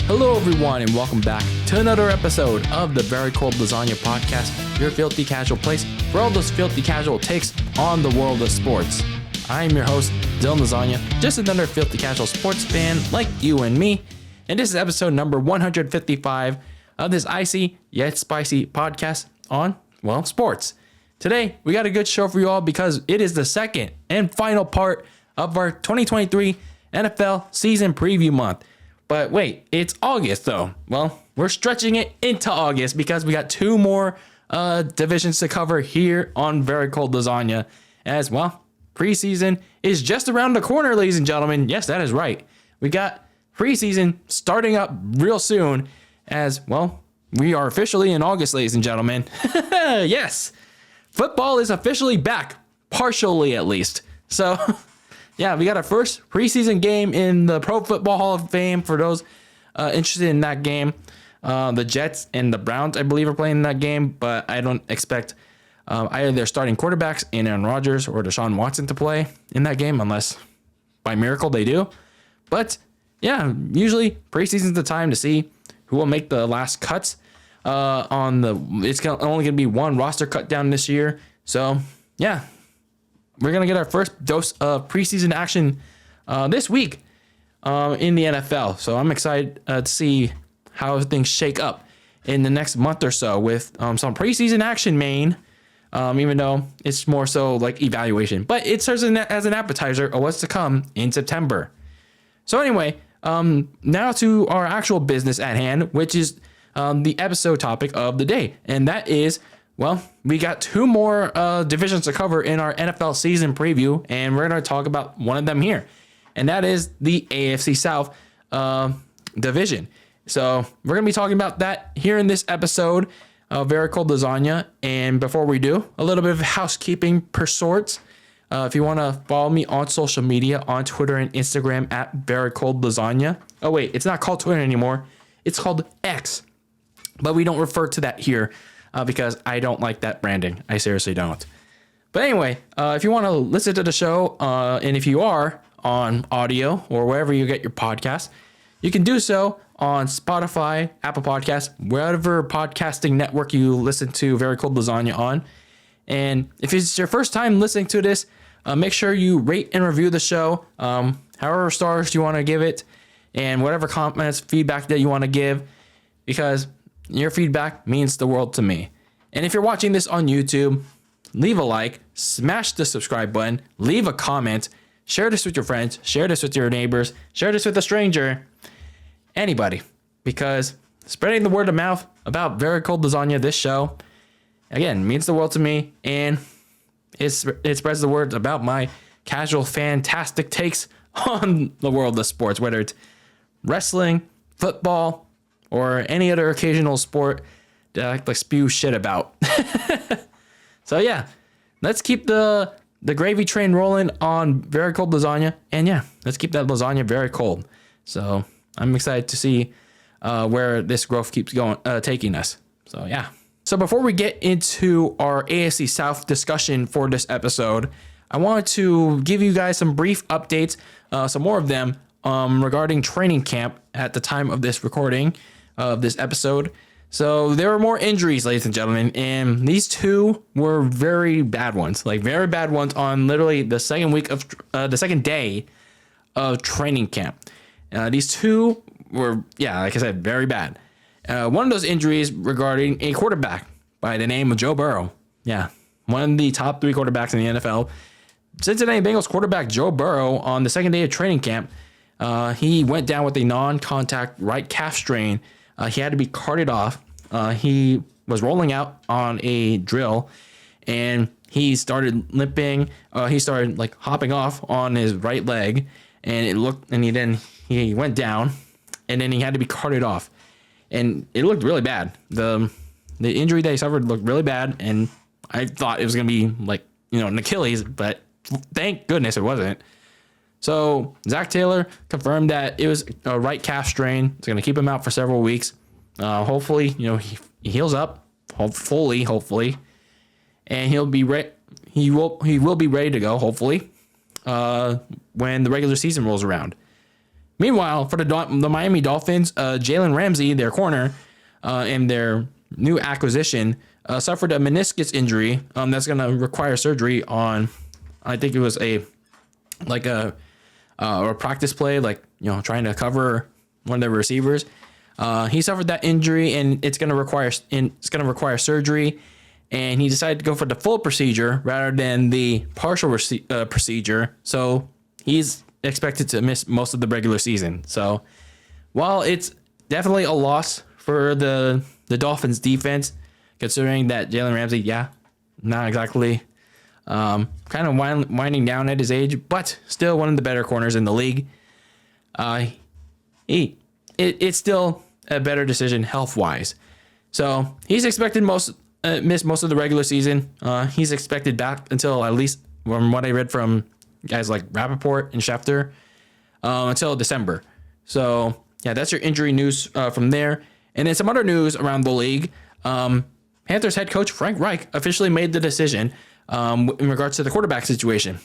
Hello everyone and welcome back to another episode of the Very Cold Lasagna podcast, your filthy casual place for all those filthy casual takes on the world of sports. I am your host, DylanLasagna, just another filthy casual sports fan like you and me, and this is episode number 155 of this icy yet spicy podcast on, well, sports. Today, we got a good show for you all because it is the second and final part of our 2023 NFL season preview month. But wait, it's August though. Well, we're stretching it into August because we got two more divisions to cover here on Very Cold Lasagna. As well, preseason is just around the corner, ladies and gentlemen. Yes, that is right. We got preseason starting up real soon as, well, we are officially in August, ladies and gentlemen. Yes, football is officially back, partially at least. So... yeah, we got our first preseason game in the Pro Football Hall of Fame for those interested in that game. The Jets and the Browns, I believe, are playing in that game, but I don't expect either their starting quarterbacks, Aaron Rodgers or Deshaun Watson, to play in that game unless by miracle they do. But yeah, usually preseason's the time to see who will make the last cuts. It's only going to be one roster cut down this year. So yeah. We're going to get our first dose of preseason action this week in the NFL. So I'm excited to see how things shake up in the next month or so with some preseason action, Maine, even though it's more so like evaluation. But it serves as an appetizer of what's to come in September. So anyway, now to our actual business at hand, which is the episode topic of the day. And that is... well, we got two more divisions to cover in our NFL season preview, and we're going to talk about one of them here, and that is the AFC South division. So we're going to be talking about that here in this episode of Very Cold Lasagna. And before we do, a little bit of housekeeping per sorts. If you want to follow me on social media, on Twitter and Instagram at Very Cold Lasagna. Oh wait, it's not called Twitter anymore. It's called X, but we don't refer to that here. Because I don't like that branding. I seriously don't. But anyway, if you want to listen to the show, and if you are on audio or wherever you get your podcast, you can do so on Spotify, Apple Podcasts, whatever podcasting network you listen to Very Cold Lasagna on. And if it's your first time listening to this, make sure you rate and review the show, however stars you want to give it, and whatever comments, feedback that you want to give, because your feedback means the world to me. And if you're watching this on YouTube, leave a like, smash the subscribe button, leave a comment, share this with your friends, share this with your neighbors, share this with a stranger, anybody. Because spreading the word of mouth about Very Cold Lasagna, this show, again, means the world to me. And it spreads the word about my casual, fantastic takes on the world of sports, whether it's wrestling, football, or any other occasional sport that I like spew shit about. So yeah, let's keep the gravy train rolling on Very Cold Lasagna. And yeah, let's keep that lasagna very cold. So I'm excited to see where this growth keeps going, taking us. So yeah. So before we get into our AFC South discussion for this episode, I wanted to give you guys some brief updates, some more of them, regarding training camp at the time of this recording of this episode. So there were more injuries, ladies and gentlemen, and these two were very bad ones, like very bad ones on literally the second day of training camp. These two were, yeah, like I said, very bad. One of those injuries regarding a quarterback by the name of Joe Burrow. Yeah, one of the top three quarterbacks in the NFL. Cincinnati Bengals quarterback Joe Burrow on the second day of training camp, he went down with a non-contact right calf strain. He had to be carted off. He was rolling out on a drill, and he started limping. He started like hopping off on his right leg, and he went down, and then he had to be carted off, and it looked really bad. The injury that he suffered looked really bad, and I thought it was gonna be like an Achilles, but thank goodness it wasn't. So Zach Taylor confirmed that it was a right calf strain. It's going to keep him out for several weeks. Hopefully, he heals up. Hopefully, and he'll be ready. He will be ready to go. Hopefully, when the regular season rolls around. Meanwhile, for the Miami Dolphins, Jalen Ramsey, their corner, and their new acquisition, suffered a meniscus injury that's going to require surgery on, I think it was a practice play, trying to cover one of the receivers. He suffered that injury, and it's going to require surgery. And he decided to go for the full procedure rather than the partial procedure. So he's expected to miss most of the regular season. So while it's definitely a loss for the Dolphins defense, considering that Jalen Ramsey, not exactly kind of winding down at his age, but still one of the better corners in the league. It's still a better decision health-wise. So he's expected miss most of the regular season. He's expected back until, at least from what I read from guys like Rappaport and Schefter, until December. So that's your injury news from there. And then some other news around the league. Panthers head coach Frank Reich officially made the decision in regards to the quarterback situation.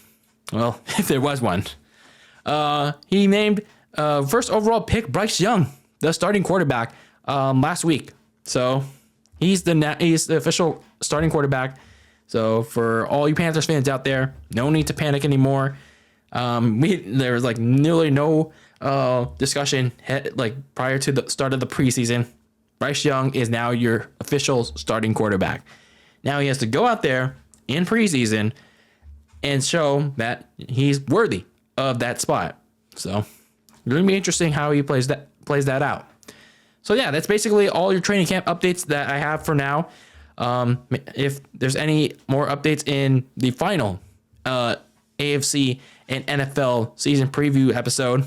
Well, if there was one. He named first overall pick Bryce Young the starting quarterback last week. So he's the official starting quarterback. So for all you Panthers fans out there, no need to panic anymore. There was nearly no discussion prior to the start of the preseason. Bryce Young is now your official starting quarterback. Now he has to go out there in preseason and show that he's worthy of that spot. So it's going to be interesting how he plays that out. So that's basically all your training camp updates that I have for now. If there's any more updates in the final AFC and NFL season preview episode,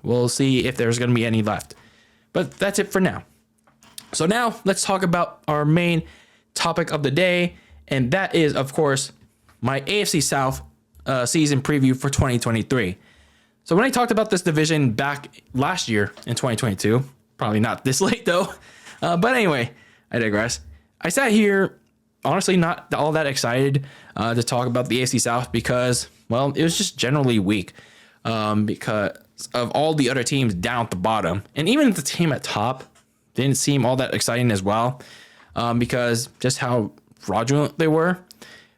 we'll see if there's going to be any left. But that's it for now. So now let's talk about our main topic of the day, and that is, of course, my AFC South season preview for 2023. So when I talked about this division back last year in 2022, probably not this late though, but anyway, I digress. I sat here, honestly, not all that excited to talk about the AFC South because, well, it was just generally weak because of all the other teams down at the bottom. And even the team at top didn't seem all that exciting as well because just how fraudulent they were.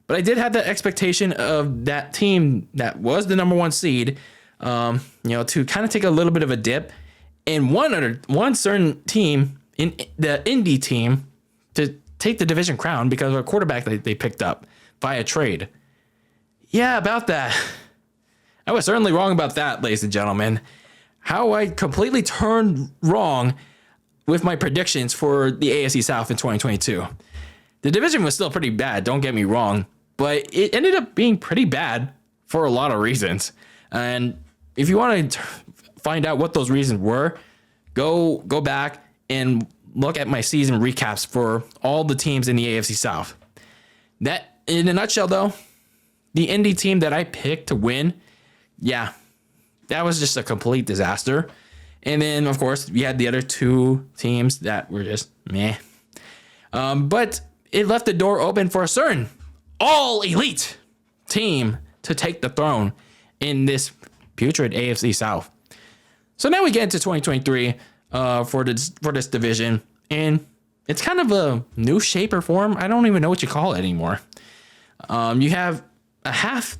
But I did have the expectation of that team that was the number one seed, to kind of take a little bit of a dip, and one certain team in the Indy team to take the division crown because of a quarterback they picked up via trade. Yeah, about that. I was certainly wrong about that, ladies and gentlemen. How I completely turned wrong with my predictions for the AFC South in 2022. The division was still pretty bad, don't get me wrong, but it ended up being pretty bad for a lot of reasons. And if you want to find out what those reasons were, go back and look at my season recaps for all the teams in the AFC South. That, in a nutshell though, the Indy team that I picked to win, that was just a complete disaster. And then, of course, we had the other two teams that were just meh. But it left the door open for a certain all-elite team to take the throne in this putrid AFC South. So now we get into 2023 for this division, and it's kind of a new shape or form. I don't even know what you call it anymore. You have a half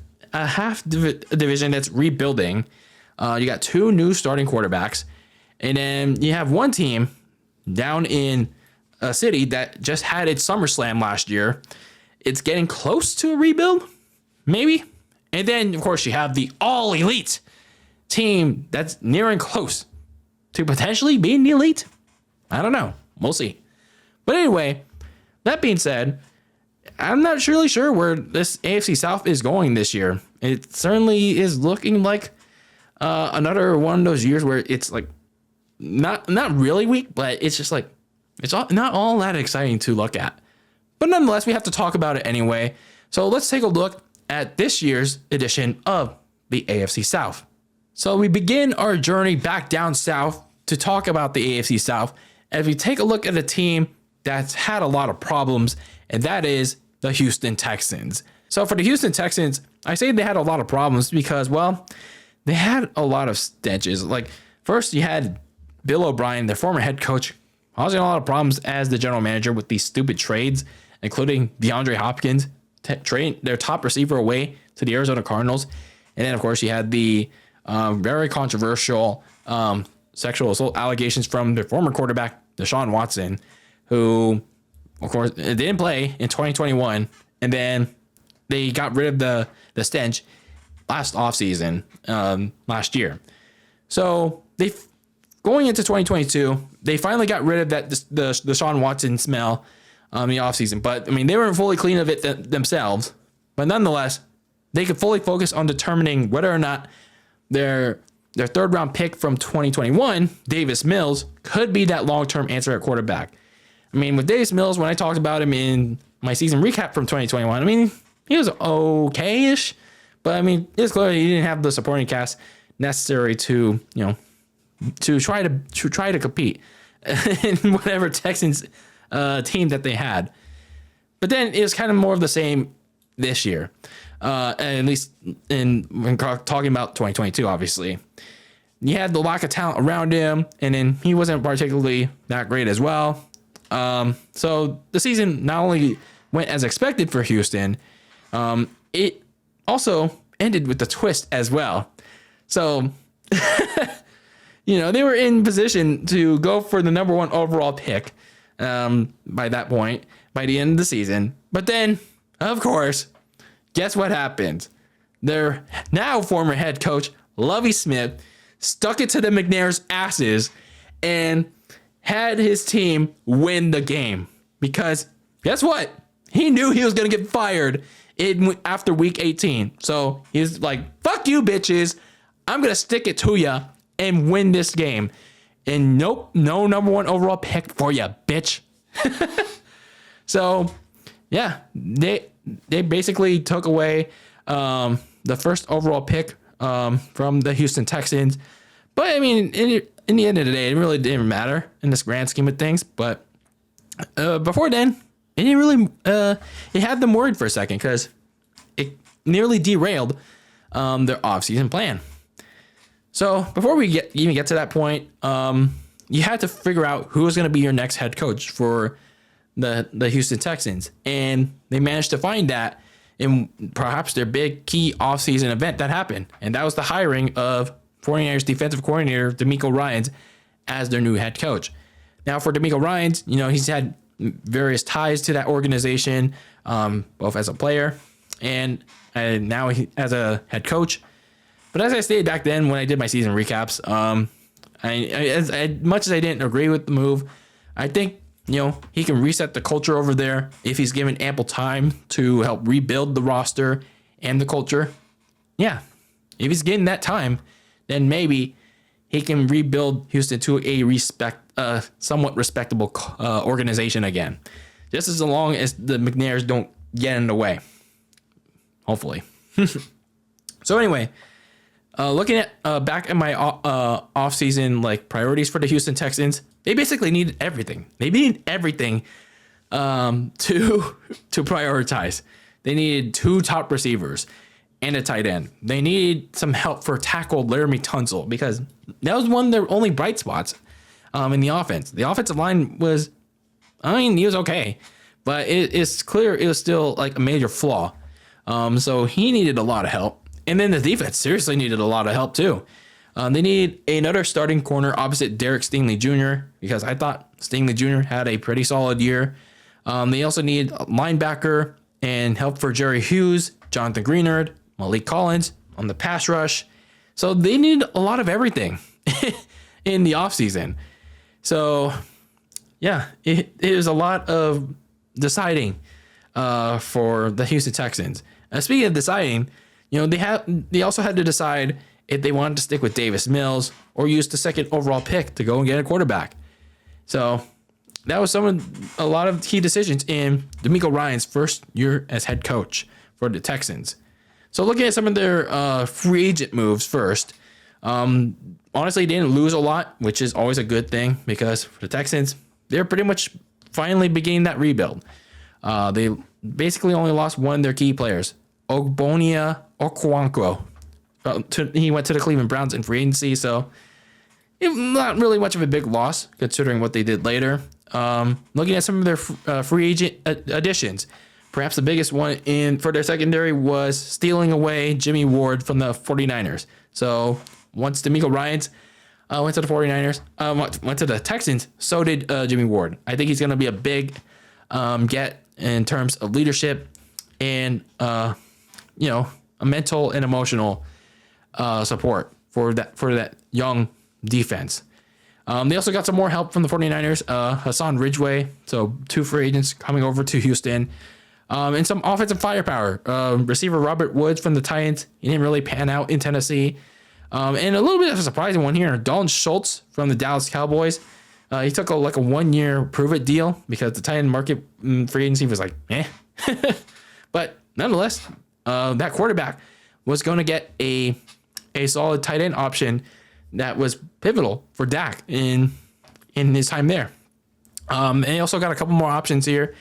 division that's rebuilding. You got two new starting quarterbacks, and then you have one team down in a city that just had its SummerSlam last year. It's getting close to a rebuild, maybe. And then, of course, you have the all-elite team that's nearing close to potentially being the elite. I don't know. We'll see. But anyway, that being said, I'm not really sure where this AFC South is going this year. It certainly is looking like another one of those years where it's like not really weak, but it's just like not all that exciting to look at. But nonetheless, we have to talk about it anyway. So let's take a look at this year's edition of the AFC South. So we begin our journey back down south to talk about the AFC South as we take a look at a team that's had a lot of problems, and that is the Houston Texans. So for the Houston Texans, I say they had a lot of problems because, well, they had a lot of stenches. Like, First, you had Bill O'Brien, their former head coach, causing a lot of problems as the general manager with these stupid trades, including DeAndre Hopkins, trade their top receiver away to the Arizona Cardinals. And then, of course, you had the very controversial sexual assault allegations from their former quarterback, Deshaun Watson, who, of course, didn't play in 2021. And then they got rid of the stench last offseason, last year. So they going into 2022, they finally got rid of the Deshaun Watson smell in the offseason. But, I mean, they weren't fully clean of it themselves. But nonetheless, they could fully focus on determining whether or not their third round pick from 2021, Davis Mills, could be that long-term answer at quarterback. I mean, with Davis Mills, when I talked about him in my season recap from 2021, I mean, he was okay-ish. But, I mean, it's clear he didn't have the supporting cast necessary to, to try to compete in whatever Texans team that they had. But then it was kind of more of the same this year. At least when talking about 2022, obviously. You had the lack of talent around him, and then he wasn't particularly that great as well. So the season not only went as expected for Houston, it also ended with a twist as well. So, they were in position to go for the number 1 overall pick by that point, by the end of the season. But then, of course, guess what happened? Their now former head coach, Lovie Smith, stuck it to the McNair's asses and had his team win the game. Because guess what? He knew he was going to get fired after week 18. So he's like, fuck you, bitches. I'm going to stick it to you and win this game. And nope, no number 1 overall pick for you, bitch. So, yeah, they basically took away the first overall pick from the Houston Texans. But, I mean, in the end of the day, it really didn't matter in this grand scheme of things. But before then, it didn't really it had them worried for a second because it nearly derailed their offseason plan. So before we even get to that point, you had to figure out who was going to be your next head coach for the Houston Texans. And they managed to find that in perhaps their big key offseason event that happened. And that was the hiring of 49ers defensive coordinator DeMeco Ryans as their new head coach. Now for DeMeco Ryans, he's had various ties to that organization, both as a player and now as a head coach. But as I stated back then when I did my season recaps, as much as I didn't agree with the move, I think, he can reset the culture over there if he's given ample time to help rebuild the roster and the culture. Yeah, if he's getting that time, then maybe he can rebuild Houston to a somewhat respectable organization again. Just as long as the McNairs don't get in the way. Hopefully. So anyway, looking at back at my offseason priorities for the Houston Texans, they basically needed everything. They needed everything to prioritize. They needed 2 top receivers and a tight end. They needed some help for tackle Laramie Tunsil because that was one of their only bright spots in the offense. The offensive line was, he was okay, but it's clear it was still a major flaw. So he needed a lot of help. And then the defense seriously needed a lot of help too. They needed another starting corner opposite Derek Stingley Jr. because I thought Stingley Jr. had a pretty solid year. They also needed a linebacker and help for Jerry Hughes, Jonathan Greenard, Malik Collins on the pass rush. So they needed a lot of everything in the offseason. So, yeah, it was a lot of deciding for the Houston Texans. Speaking of deciding, they also had to decide if they wanted to stick with Davis Mills or use the second overall pick to go and get a quarterback. So that was a lot of key decisions in DeMeco Ryans' first year as head coach for the Texans. So looking at some of their free agent moves first, honestly, they didn't lose a lot, which is always a good thing because for the Texans, they're pretty much finally beginning that rebuild. They basically only lost one of their key players, Ogbonia Okwankwo. He went to the Cleveland Browns in free agency, so not really much of a big loss considering what they did later. Looking at some of their free agent additions, perhaps the biggest one for their secondary was stealing away Jimmy Ward from the 49ers. So once DeMeco Ryans went to the 49ers, went to the Texans, so did Jimmy Ward. I think he's going to be a big get in terms of leadership and, a mental and emotional support for that young defense. They also got some more help from the 49ers, Hassan Ridgeway, so 2 free agents coming over to Houston, and some offensive firepower. Receiver Robert Woods from the Titans, he didn't really pan out in Tennessee. And a little bit of a surprising one here, Dalton Schultz from the Dallas Cowboys. He took a 1-year prove-it deal because the Titan market free agency was like, eh. But nonetheless, that quarterback was going to get a solid tight end option that was pivotal for Dak in his time there. And he also got a couple more options here.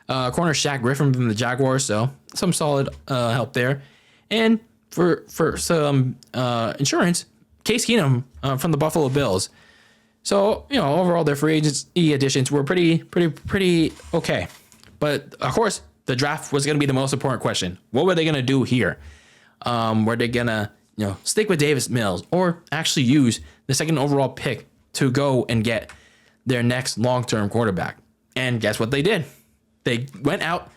Corner Shaq Griffin from the Jaguars, so some solid help there. And for some insurance, Case Keenum from the Buffalo Bills. So, overall their free agency additions were pretty okay. But of course, the draft was going to be the most important question. What were they going to do here? Were they going to stick with Davis Mills or actually use the second overall pick to go and get their next long-term quarterback? And guess what they did? They went out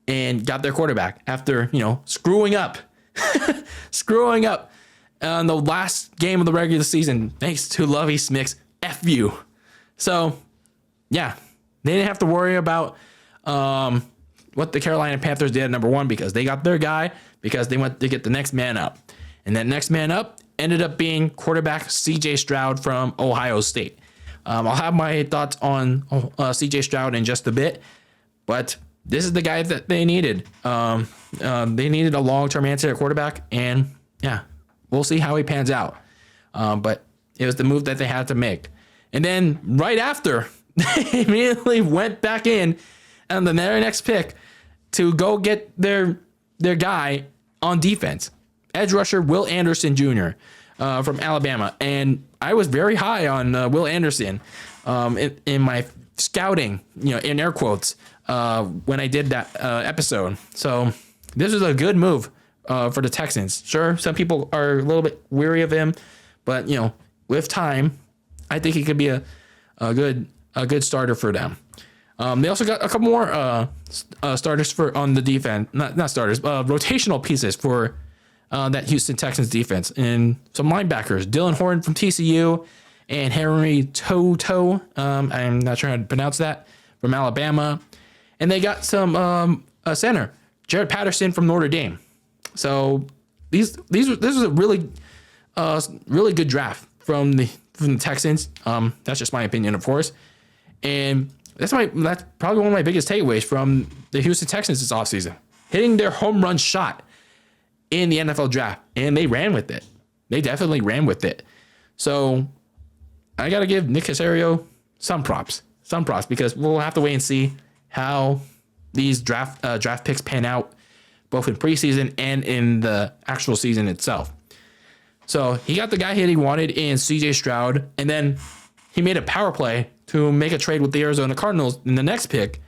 and got their quarterback after, screwing up in the last game of the regular season, thanks to Lovie Smith's FU. So, yeah, they didn't have to worry about what the Carolina Panthers did at number 1 because they got their guy because they went to get the next man up. And that next man up ended up being quarterback C.J. Stroud from Ohio State. I'll have my thoughts on C.J. Stroud in just a bit, but this is the guy that they needed. They needed a long-term answer at quarterback, and yeah, we'll see how he pans out. But it was the move that they had to make. And then right after, they immediately went back in on the very next pick to go get their guy on defense. Edge rusher Will Anderson Jr. From Alabama. And I was very high on Will Anderson in my scouting, in air quotes, when I did that episode. So this was a good move for the Texans. Sure, some people are a little bit weary of him, but, with time, I think he could be a good starter for them. They also got a couple more starters on the defense. Not starters, rotational pieces for that Houston Texans defense, and some linebackers, Dylan Horton from TCU and Henry Toto, I'm not sure how to pronounce that, from Alabama. And they got some center, Jared Patterson from Notre Dame. So this was a really good draft from the Texans. That's just my opinion, of course. And that's probably one of my biggest takeaways from the Houston Texans this offseason. Hitting their home run shot in the NFL draft, and they ran with it. They definitely ran with it. So I got to give Nick Caserio some props because we'll have to wait and see how these draft picks pan out, both in preseason and in the actual season itself. So he got the guy he wanted in C.J. Stroud, and then he made a power play to make a trade with the Arizona Cardinals in the next pick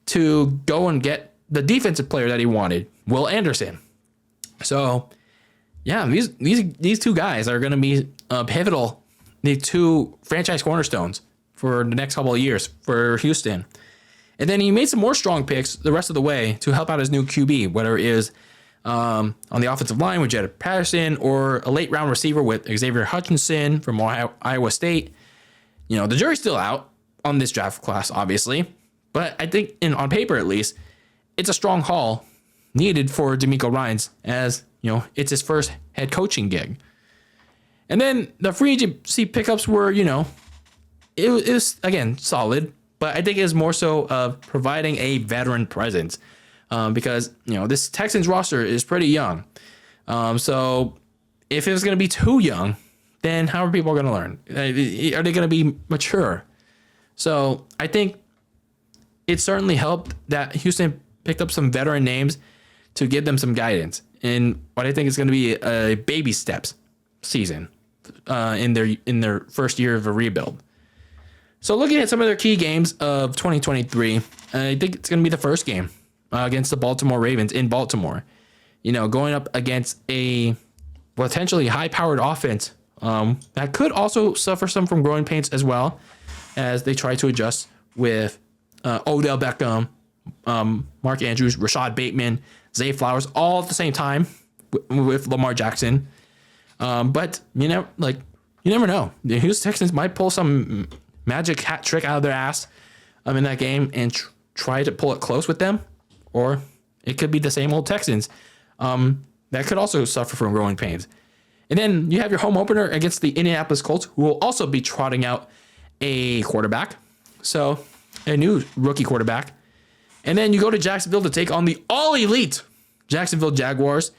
to go and get the defensive player that he wanted, Will Anderson. So, yeah, these two guys are going to be pivotal, the 2 franchise cornerstones for the next couple of years for Houston. And then he made some more strong picks the rest of the way to help out his new QB, whether it is on the offensive line with Jared Patterson or a late round receiver with Xavier Hutchinson from Iowa State. The jury's still out on this draft class, obviously, but I think on paper at least, it's a strong haul needed for DeMeco Ryans, as it's his first head coaching gig. And then the free agency pickups were, it was again solid, but I think it was more so of providing a veteran presence because this Texans roster is pretty young. So if it was going to be too young, then how are people going to learn? Are they going to be mature? So I think it certainly helped that Houston picked up some veteran names to give them some guidance in what I think is going to be a baby steps season. in their first year of a rebuild. So looking at some of their key games of 2023, I think it's going to be the first game against the Baltimore Ravens in Baltimore. Going up against a potentially high-powered offense that could also suffer some from growing pains as well as they try to adjust with Odell Beckham, Mark Andrews, Rashad Bateman, Zay Flowers, all at the same time with Lamar Jackson. But you never know. The Houston Texans might pull some magic hat trick out of their ass in that game and try to pull it close with them, or it could be the same old Texans that could also suffer from growing pains. And then you have your home opener against the Indianapolis Colts, who will also be trotting out a quarterback, so a new rookie quarterback. And then you go to Jacksonville to take on the all-elite Jacksonville Jaguars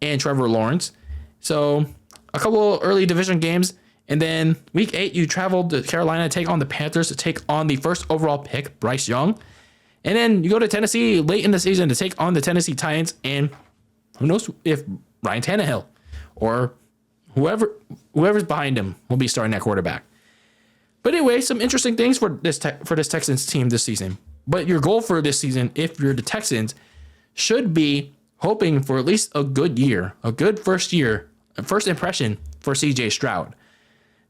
and Trevor Lawrence. So a couple early division games. And then week 8, you travel to Carolina to take on the Panthers to take on the first overall pick, Bryce Young. And then you go to Tennessee late in the season to take on the Tennessee Titans. And who knows if Ryan Tannehill or whoever's behind him will be starting that quarterback. But anyway, some interesting things for this Texans team this season. But your goal for this season, if you're the Texans, should be hoping for at least a good year, a good first impression for CJ Stroud.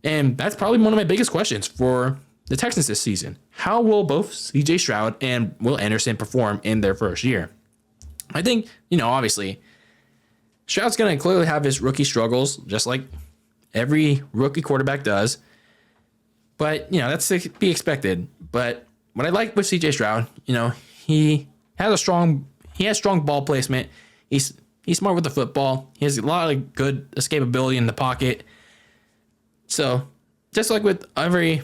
And that's probably one of my biggest questions for the Texans this season. How will both CJ Stroud and Will Anderson perform in their first year? I think, obviously, Stroud's going to clearly have his rookie struggles, just like every rookie quarterback does. But, that's to be expected. But what I like with CJ Stroud, he has strong ball placement. He's smart with the football. He has a lot of good escapability in the pocket. So, just like with every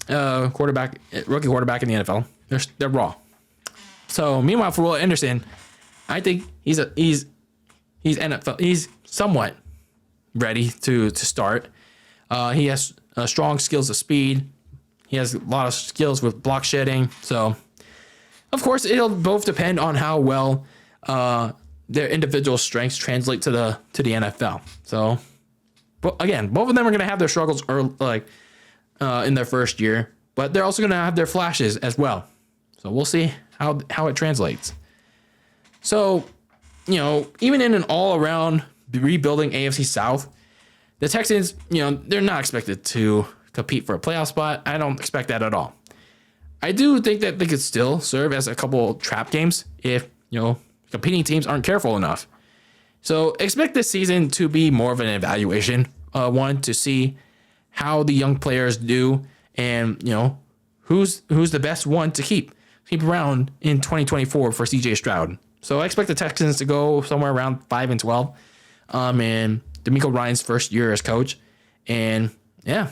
rookie quarterback in the NFL, they're raw. So, meanwhile, for Will Anderson, I think he's NFL. He's somewhat ready to start. He has strong skills of speed. He has a lot of skills with block shedding. So, of course, it'll both depend on how well their individual strengths translate to the NFL. So. But again, both of them are going to have their struggles in their first year, but they're also going to have their flashes as well. So we'll see how it translates. So, even in an all-around rebuilding AFC South, the Texans, they're not expected to compete for a playoff spot. I don't expect that at all. I do think that they could still serve as a couple trap games if, competing teams aren't careful enough. So expect this season to be more of an evaluation one to see how the young players do and, who's the best one to keep around in 2024 for CJ Stroud. So I expect the Texans to go somewhere around 5-12 in DeMeco Ryans' first year as coach. And yeah,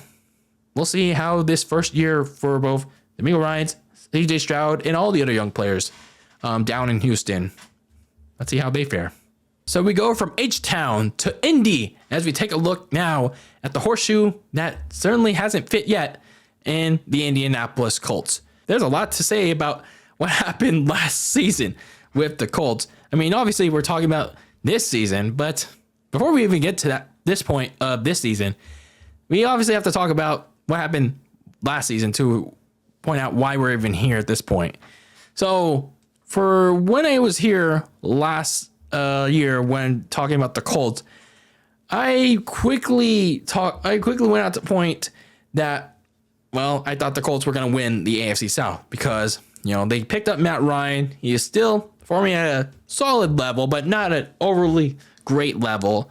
we'll see how this first year for both DeMeco Ryans, CJ Stroud, and all the other young players down in Houston. Let's see how they fare. So we go from H-Town to Indy as we take a look now at the horseshoe that certainly hasn't fit yet in the Indianapolis Colts. There's a lot to say about what happened last season with the Colts. I mean, obviously we're talking about this season, but before we even get to this point of this season, we obviously have to talk about what happened last season to point out why we're even here at this point. So for when I was here last year when talking about the Colts, I quickly went out to point that, well, I thought the Colts were going to win the AFC South because, they picked up Matt Ryan. He is still performing at a solid level, but not an overly great level.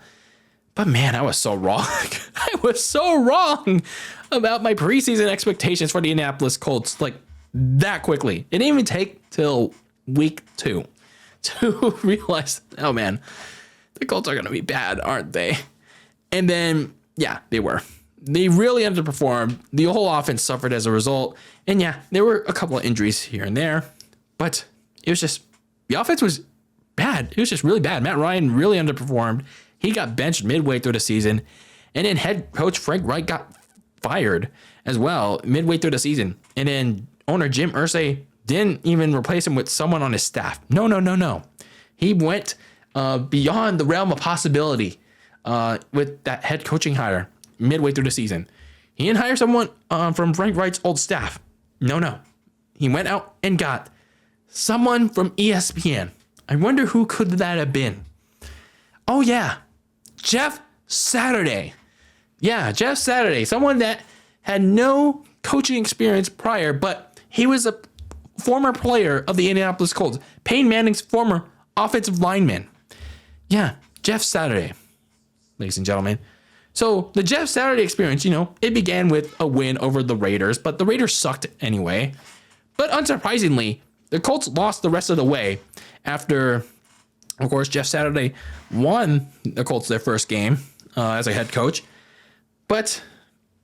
But man, I was so wrong. I was so wrong about my preseason expectations for the Indianapolis Colts that quickly. It didn't even take till week 2 to realize, oh man, the Colts are going to be bad, aren't they? And then, yeah, they were. They really underperformed. The whole offense suffered as a result. And yeah, there were a couple of injuries here and there, but it was just, the offense was bad. It was just really bad. Matt Ryan really underperformed. He got benched midway through the season. And then head coach Frank Reich got fired as well midway through the season. And then owner Jim Irsay didn't even replace him with someone on his staff. No. He went beyond the realm of possibility with that head coaching hire. midway through the season. He didn't hire someone from Frank Wright's old staff. No. He went out and got someone from ESPN. I wonder who could that have been. Oh, yeah. Jeff Saturday. Yeah, Jeff Saturday. Someone that had no coaching experience prior, but he was a former player of the Indianapolis Colts. Peyton Manning's former offensive lineman. Yeah, Jeff Saturday, ladies and gentlemen. So the Jeff Saturday experience, it began with a win over the Raiders, but the Raiders sucked anyway. But unsurprisingly, the Colts lost the rest of the way after, of course, Jeff Saturday won the Colts their first game as a head coach. But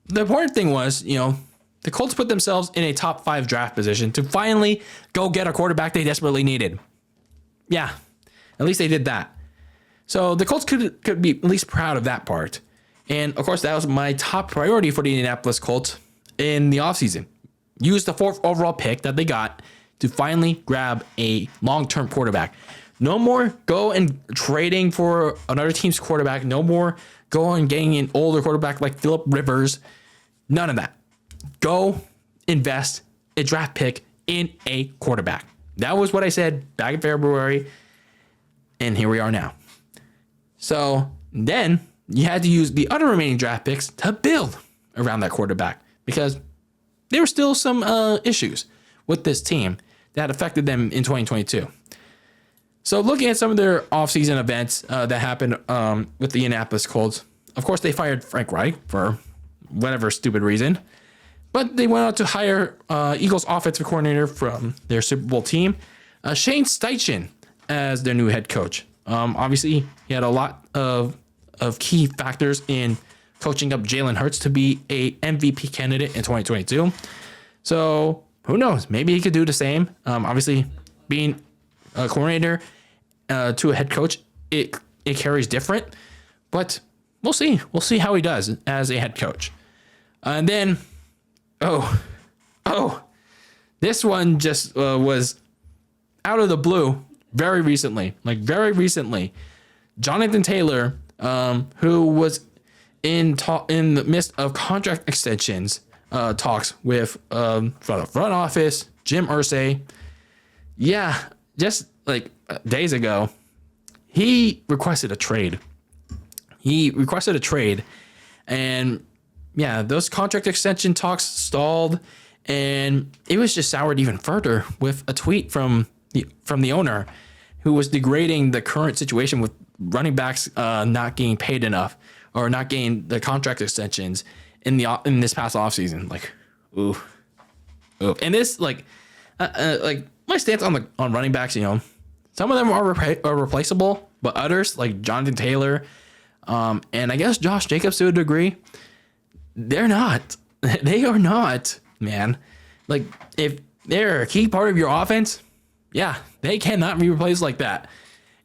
the important thing was, the Colts put themselves in a top 5 draft position to finally go get a quarterback they desperately needed. Yeah, at least they did that. So the Colts could be at least proud of that part. And, of course, that was my top priority for the Indianapolis Colts in the offseason. Use the 4th overall pick that they got to finally grab a long-term quarterback. No more go and trading for another team's quarterback. No more go and getting an older quarterback like Phillip Rivers. None of that. Go invest a draft pick in a quarterback. That was what I said back in February. And here we are now. So then you had to use the other remaining draft picks to build around that quarterback because there were still some issues with this team that affected them in 2022. So looking at some of their offseason events that happened with the Indianapolis Colts, of course, they fired Frank Reich for whatever stupid reason, but they went out to hire Eagles offensive coordinator from their Super Bowl team, Shane Steichen, as their new head coach. Obviously, he had a lot of key factors in coaching up Jalen Hurts to be a MVP candidate in 2022. So who knows? Maybe he could do the same. Obviously, being a coordinator to a head coach, it carries different, but we'll see. We'll see how he does as a head coach. And then, this one just was out of the blue very recently. Jonathan Taylor, who was in the midst of contract extensions talks with front office, Jim Irsay. Yeah, just like days ago, he requested a trade. And yeah, those contract extension talks stalled, and it was just soured even further with a tweet from the owner, who was degrading the current situation with running backs not getting paid enough or not getting the contract extensions in this past offseason. Like, ooh. And this like my stance on running backs, some of them are replaceable, but others like Jonathan Taylor, and I guess Josh Jacobs to a degree, they're not. They are not, man. Like, if they're a key part of your offense, yeah, they cannot be replaced like that.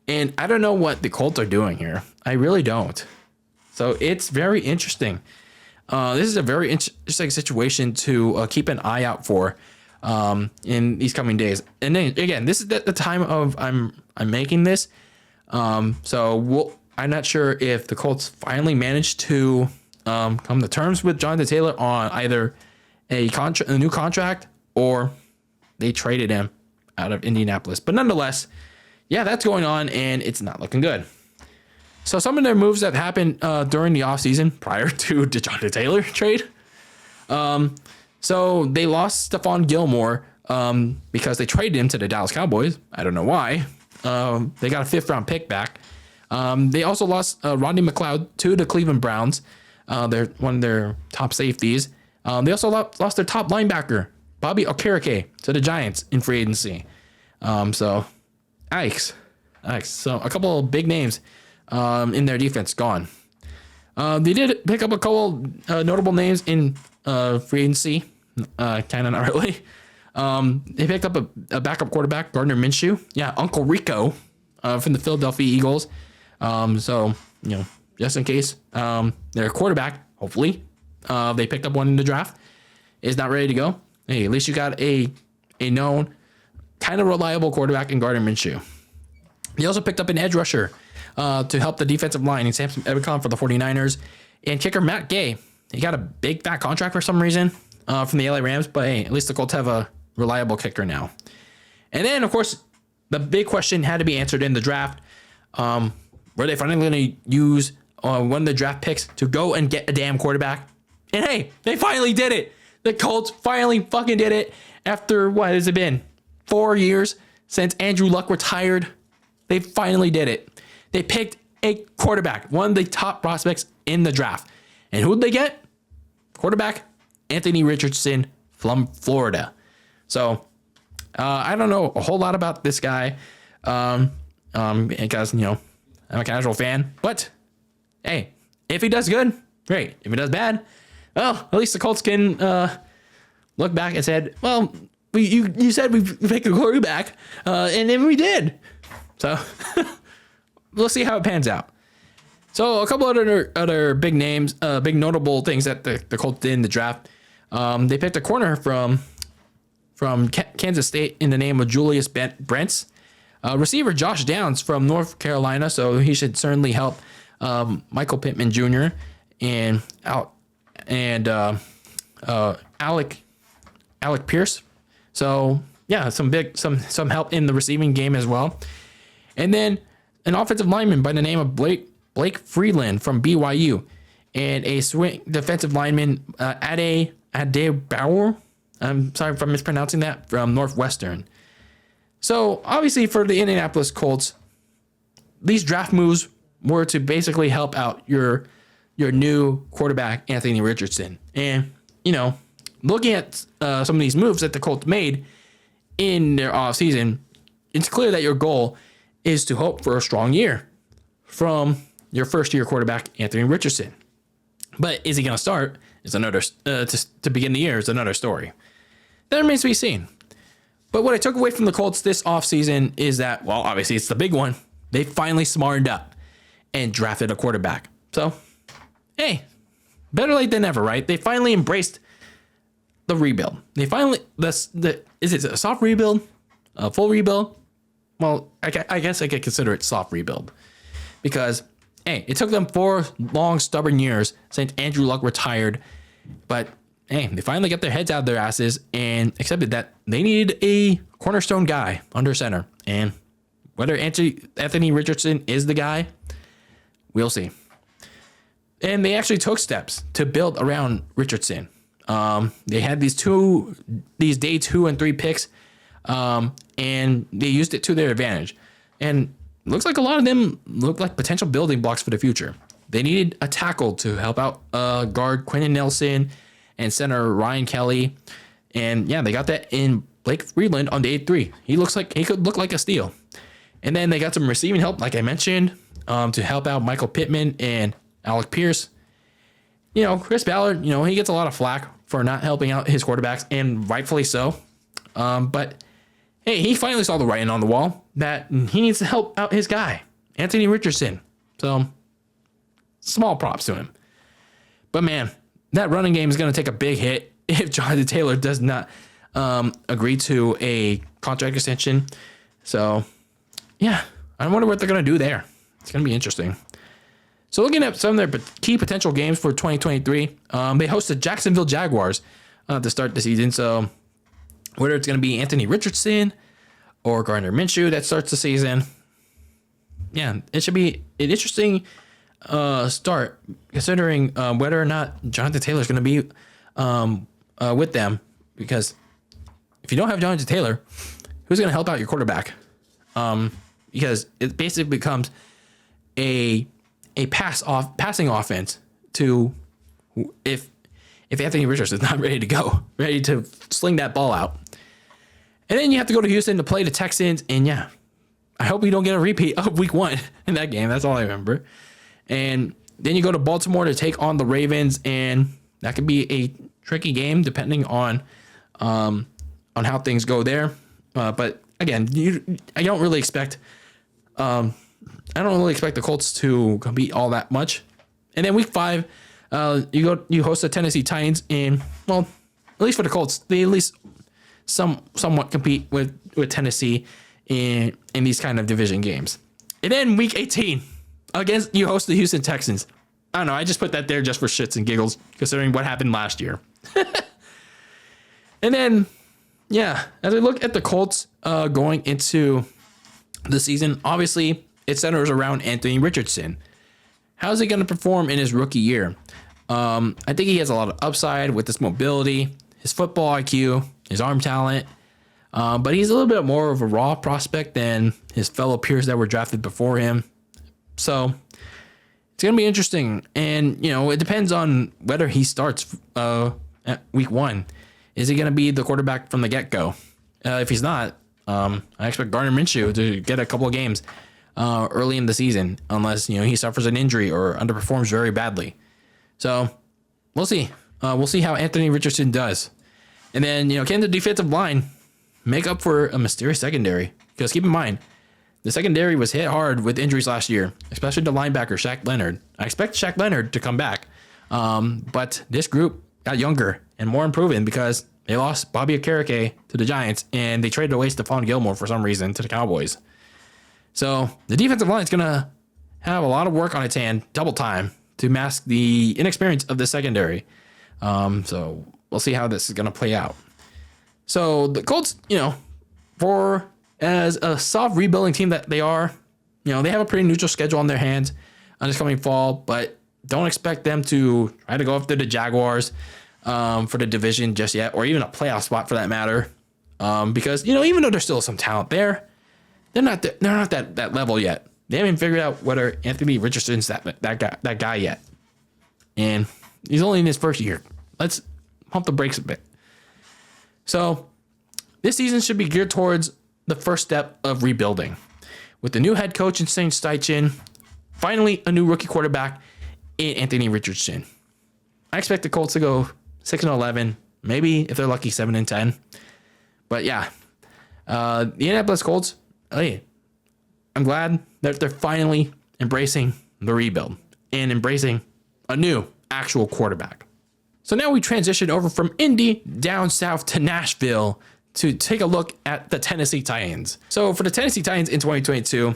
And I don't know what the Colts are doing here. I really don't. So it's very interesting. This is a very interesting situation to keep an eye out for in these coming days. And then again, this is the time of I'm making this. So I'm not sure if the Colts finally managed to come to terms with Jonathan Taylor on either a new contract, or they traded him out of Indianapolis. But nonetheless, yeah, that's going on, and it's not looking good. So some of their moves that happened during the offseason prior to the Jonathan Taylor trade. So they lost Stephon Gilmore because they traded him to the Dallas Cowboys. I don't know why. They got a 5th-round pick back. They also lost Rodney McLeod to the Cleveland Browns. They're one of their top safeties. They also lost their top linebacker, Bobby Okereke, to the Giants in free agency. So, yikes. So a couple of big names in their defense gone. They did pick up a couple notable names in free agency. Kind of not really. They picked up a backup quarterback, Gardner Minshew. Yeah, Uncle Rico from the Philadelphia Eagles. So, just in case their quarterback, hopefully, they picked up one in the draft, is not ready to go. Hey, at least you got a known, kind of reliable quarterback in Gardner Minshew. They also picked up an edge rusher to help the defensive line in Samson Ebicon for the 49ers. And kicker Matt Gay, he got a big fat contract for some reason from the LA Rams, but hey, at least the Colts have a reliable kicker now. And then, of course, the big question had to be answered in the draft. Were they finally going to use one of the draft picks to go and get a damn quarterback? And hey, they finally did it. The Colts finally fucking did it after, what has it been? 4 years since Andrew Luck retired. They finally did it. They picked a quarterback, one of the top prospects in the draft. And who did they get? Quarterback Anthony Richardson from Florida. So I don't know a whole lot about this guy because, you know, I'm a casual fan. But hey, if he does good, great. If he does bad, well, at least the Colts can look back and said, well, you said we picked a quarterback, and then we did. So we'll see how it pans out. So a couple other big names, big notable things that the Colts did in the draft. They picked a corner from Kansas State in the name of Julius Brents. Receiver Josh Downs from North Carolina, so he should certainly help Michael Pittman Jr. and Alec Pierce. So yeah, some help in the receiving game as well. And then an offensive lineman by the name of Blake Freeland from BYU, and a swing defensive lineman Ade Bauer. I'm sorry if I'm mispronouncing that, from Northwestern. So obviously for the Indianapolis Colts, these draft moves were to basically help out your new quarterback, Anthony Richardson. And, you know, looking at some of these moves that the Colts made in their offseason, it's clear that your goal is to hope for a strong year from your first-year quarterback, Anthony Richardson. But is he going to start? Is another to begin the year is another story. That remains to be seen. But what I took away from the Colts this offseason is that, well, obviously it's the big one. They finally smartened up and drafted a quarterback. So, hey, better late than never, right? They finally embraced the rebuild. They finally, is it a soft rebuild? A full rebuild? Well, I guess I could consider it soft rebuild. Because, hey, it took them 4 long, stubborn years since Andrew Luck retired. But, hey, they finally got their heads out of their asses and accepted that they needed a cornerstone guy under center. And whether Anthony Richardson is the guy, we'll see. And they actually took steps to build around Richardson. They had these day 2 and 3 picks, and they used it to their advantage. And looks like a lot of them look like potential building blocks for the future. They needed a tackle to help out guard Quentin Nelson and center Ryan Kelly. And yeah, they got that in Blake Freeland on day 3. He could look like a steal. And then they got some receiving help, like I mentioned, to help out Michael Pittman and Alec Pierce. You know, Chris Ballard, you know, he gets a lot of flack for not helping out his quarterbacks, and rightfully so. But hey, he finally saw the writing on the wall that he needs to help out his guy, Anthony Richardson. So small props to him. But man, that running game is going to take a big hit if Jonathan Taylor does not agree to a contract extension. So yeah, I wonder what they're going to do there. It's going to be interesting. So looking at some of their key potential games for 2023, they host the Jacksonville Jaguars to start the season. So whether it's going to be Anthony Richardson or Gardner Minshew that starts the season, yeah, it should be an interesting start considering whether or not Jonathan Taylor is going to be with them. Because if you don't have Jonathan Taylor, who's going to help out your quarterback? Because it basically becomes a passing offense to if Anthony Richardson is not ready to go, ready to sling that ball out. And then you have to go to Houston to play the Texans. And yeah, I hope you don't get a repeat of week 1 in that game. That's all I remember. And then you go to Baltimore to take on the Ravens. And that could be a tricky game depending on how things go there. But again, I don't really expect the Colts to compete all that much. And then week 5, you host the Tennessee Titans, and well, at least for the Colts, they at least somewhat compete with Tennessee in these kind of division games. And then week 18, you host the Houston Texans. I don't know. I just put that there just for shits and giggles, considering what happened last year. And then, yeah, as I look at the Colts going into the season, obviously it centers around Anthony Richardson. How's he going to perform in his rookie year? I think he has a lot of upside with his mobility, his football IQ, his arm talent. But he's a little bit more of a raw prospect than his fellow peers that were drafted before him. So it's going to be interesting. And, it depends on whether he starts at week 1. Is he going to be the quarterback from the get-go? If he's not, I expect Gardner Minshew to get a couple of games early in the season, unless, he suffers an injury or underperforms very badly. So we'll see. We'll see how Anthony Richardson does. And then, can the defensive line make up for a mysterious secondary? Because keep in mind, the secondary was hit hard with injuries last year, especially the linebacker, Shaq Leonard. I expect Shaq Leonard to come back. But this group got younger and more improving because they lost Bobby Okereke to the Giants and they traded away Stephon Gilmore for some reason to the Cowboys. So the defensive line is going to have a lot of work on its hand, double time, to mask the inexperience of the secondary. So we'll see how this is going to play out. So the Colts, for as a soft rebuilding team that they are, they have a pretty neutral schedule on their hands on this coming fall, but don't expect them to try to go after the Jaguars for the division just yet, or even a playoff spot for that matter. Because, even though there's still some talent there, they're not that level yet. They haven't figured out whether Anthony Richardson's that guy yet. And he's only in his first year. Let's pump the brakes a bit. So this season should be geared towards the first step of rebuilding. With the new head coach in Shane Steichen, finally a new rookie quarterback in Anthony Richardson. I expect the Colts to go 6-11, maybe if they're lucky 7-10. But yeah, the Indianapolis Colts, hey, I'm glad that they're finally embracing the rebuild and embracing a new actual quarterback. So now we transition over from Indy down south to Nashville to take a look at the Tennessee Titans. So for the Tennessee Titans in 2022,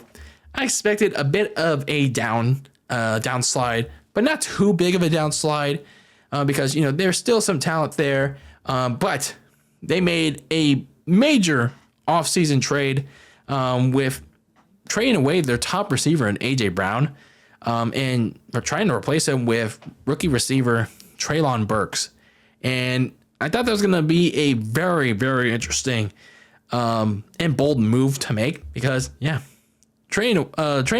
I expected a bit of a downslide, but not too big of a downslide because, there's still some talent there. But they made a major offseason trade with trading away their top receiver in A.J. Brown, and they're trying to replace him with rookie receiver Treylon Burks. And I thought that was going to be a very, very interesting and bold move to make because, trading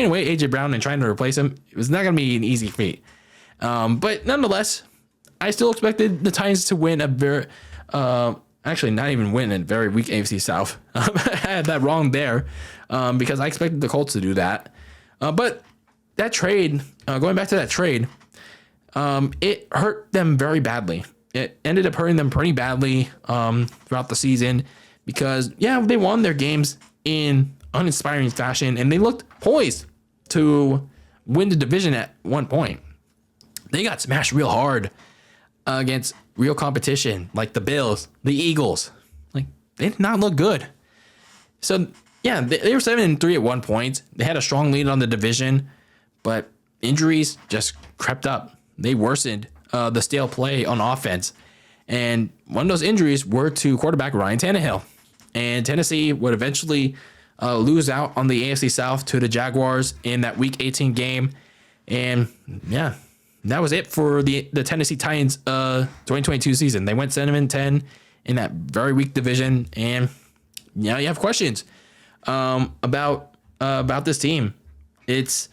away A.J. Brown and trying to replace him, it was not going to be an easy feat. But nonetheless, I still expected the Titans to win actually not even win a very weak AFC South. I had that wrong there because I expected the Colts to do that. But that trade, going back to that trade, it hurt them very badly. It ended up hurting them pretty badly throughout the season because, they won their games in uninspiring fashion and they looked poised to win the division at one point. They got smashed real hard against real competition like the Bills, the Eagles. Like, they did not look good. So, they were 7-3 at one point. They had a strong lead on the division, but injuries just crept up. They worsened the stale play on offense. And one of those injuries were to quarterback Ryan Tannehill. And Tennessee would eventually lose out on the AFC South to the Jaguars in that Week 18 game. And, that was it for the Tennessee Titans 2022 season. They went 7-10 in that very weak division. And, you have questions about this team. It's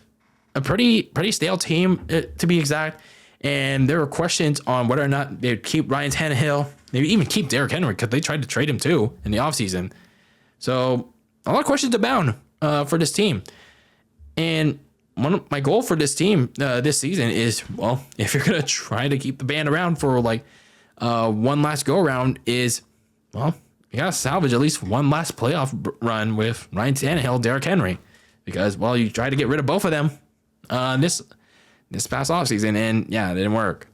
a pretty stale team, to be exact. And there were questions on whether or not they'd keep Ryan Tannehill. Maybe even keep Derrick Henry because they tried to trade him too in the offseason. So a lot of questions abound for this team. And one of my goal for this team this season is, if you're going to try to keep the band around for one last go around is, you got to salvage at least one last playoff run with Ryan Tannehill, Derrick Henry. Because, you tried to get rid of both of them this past offseason, and it didn't work.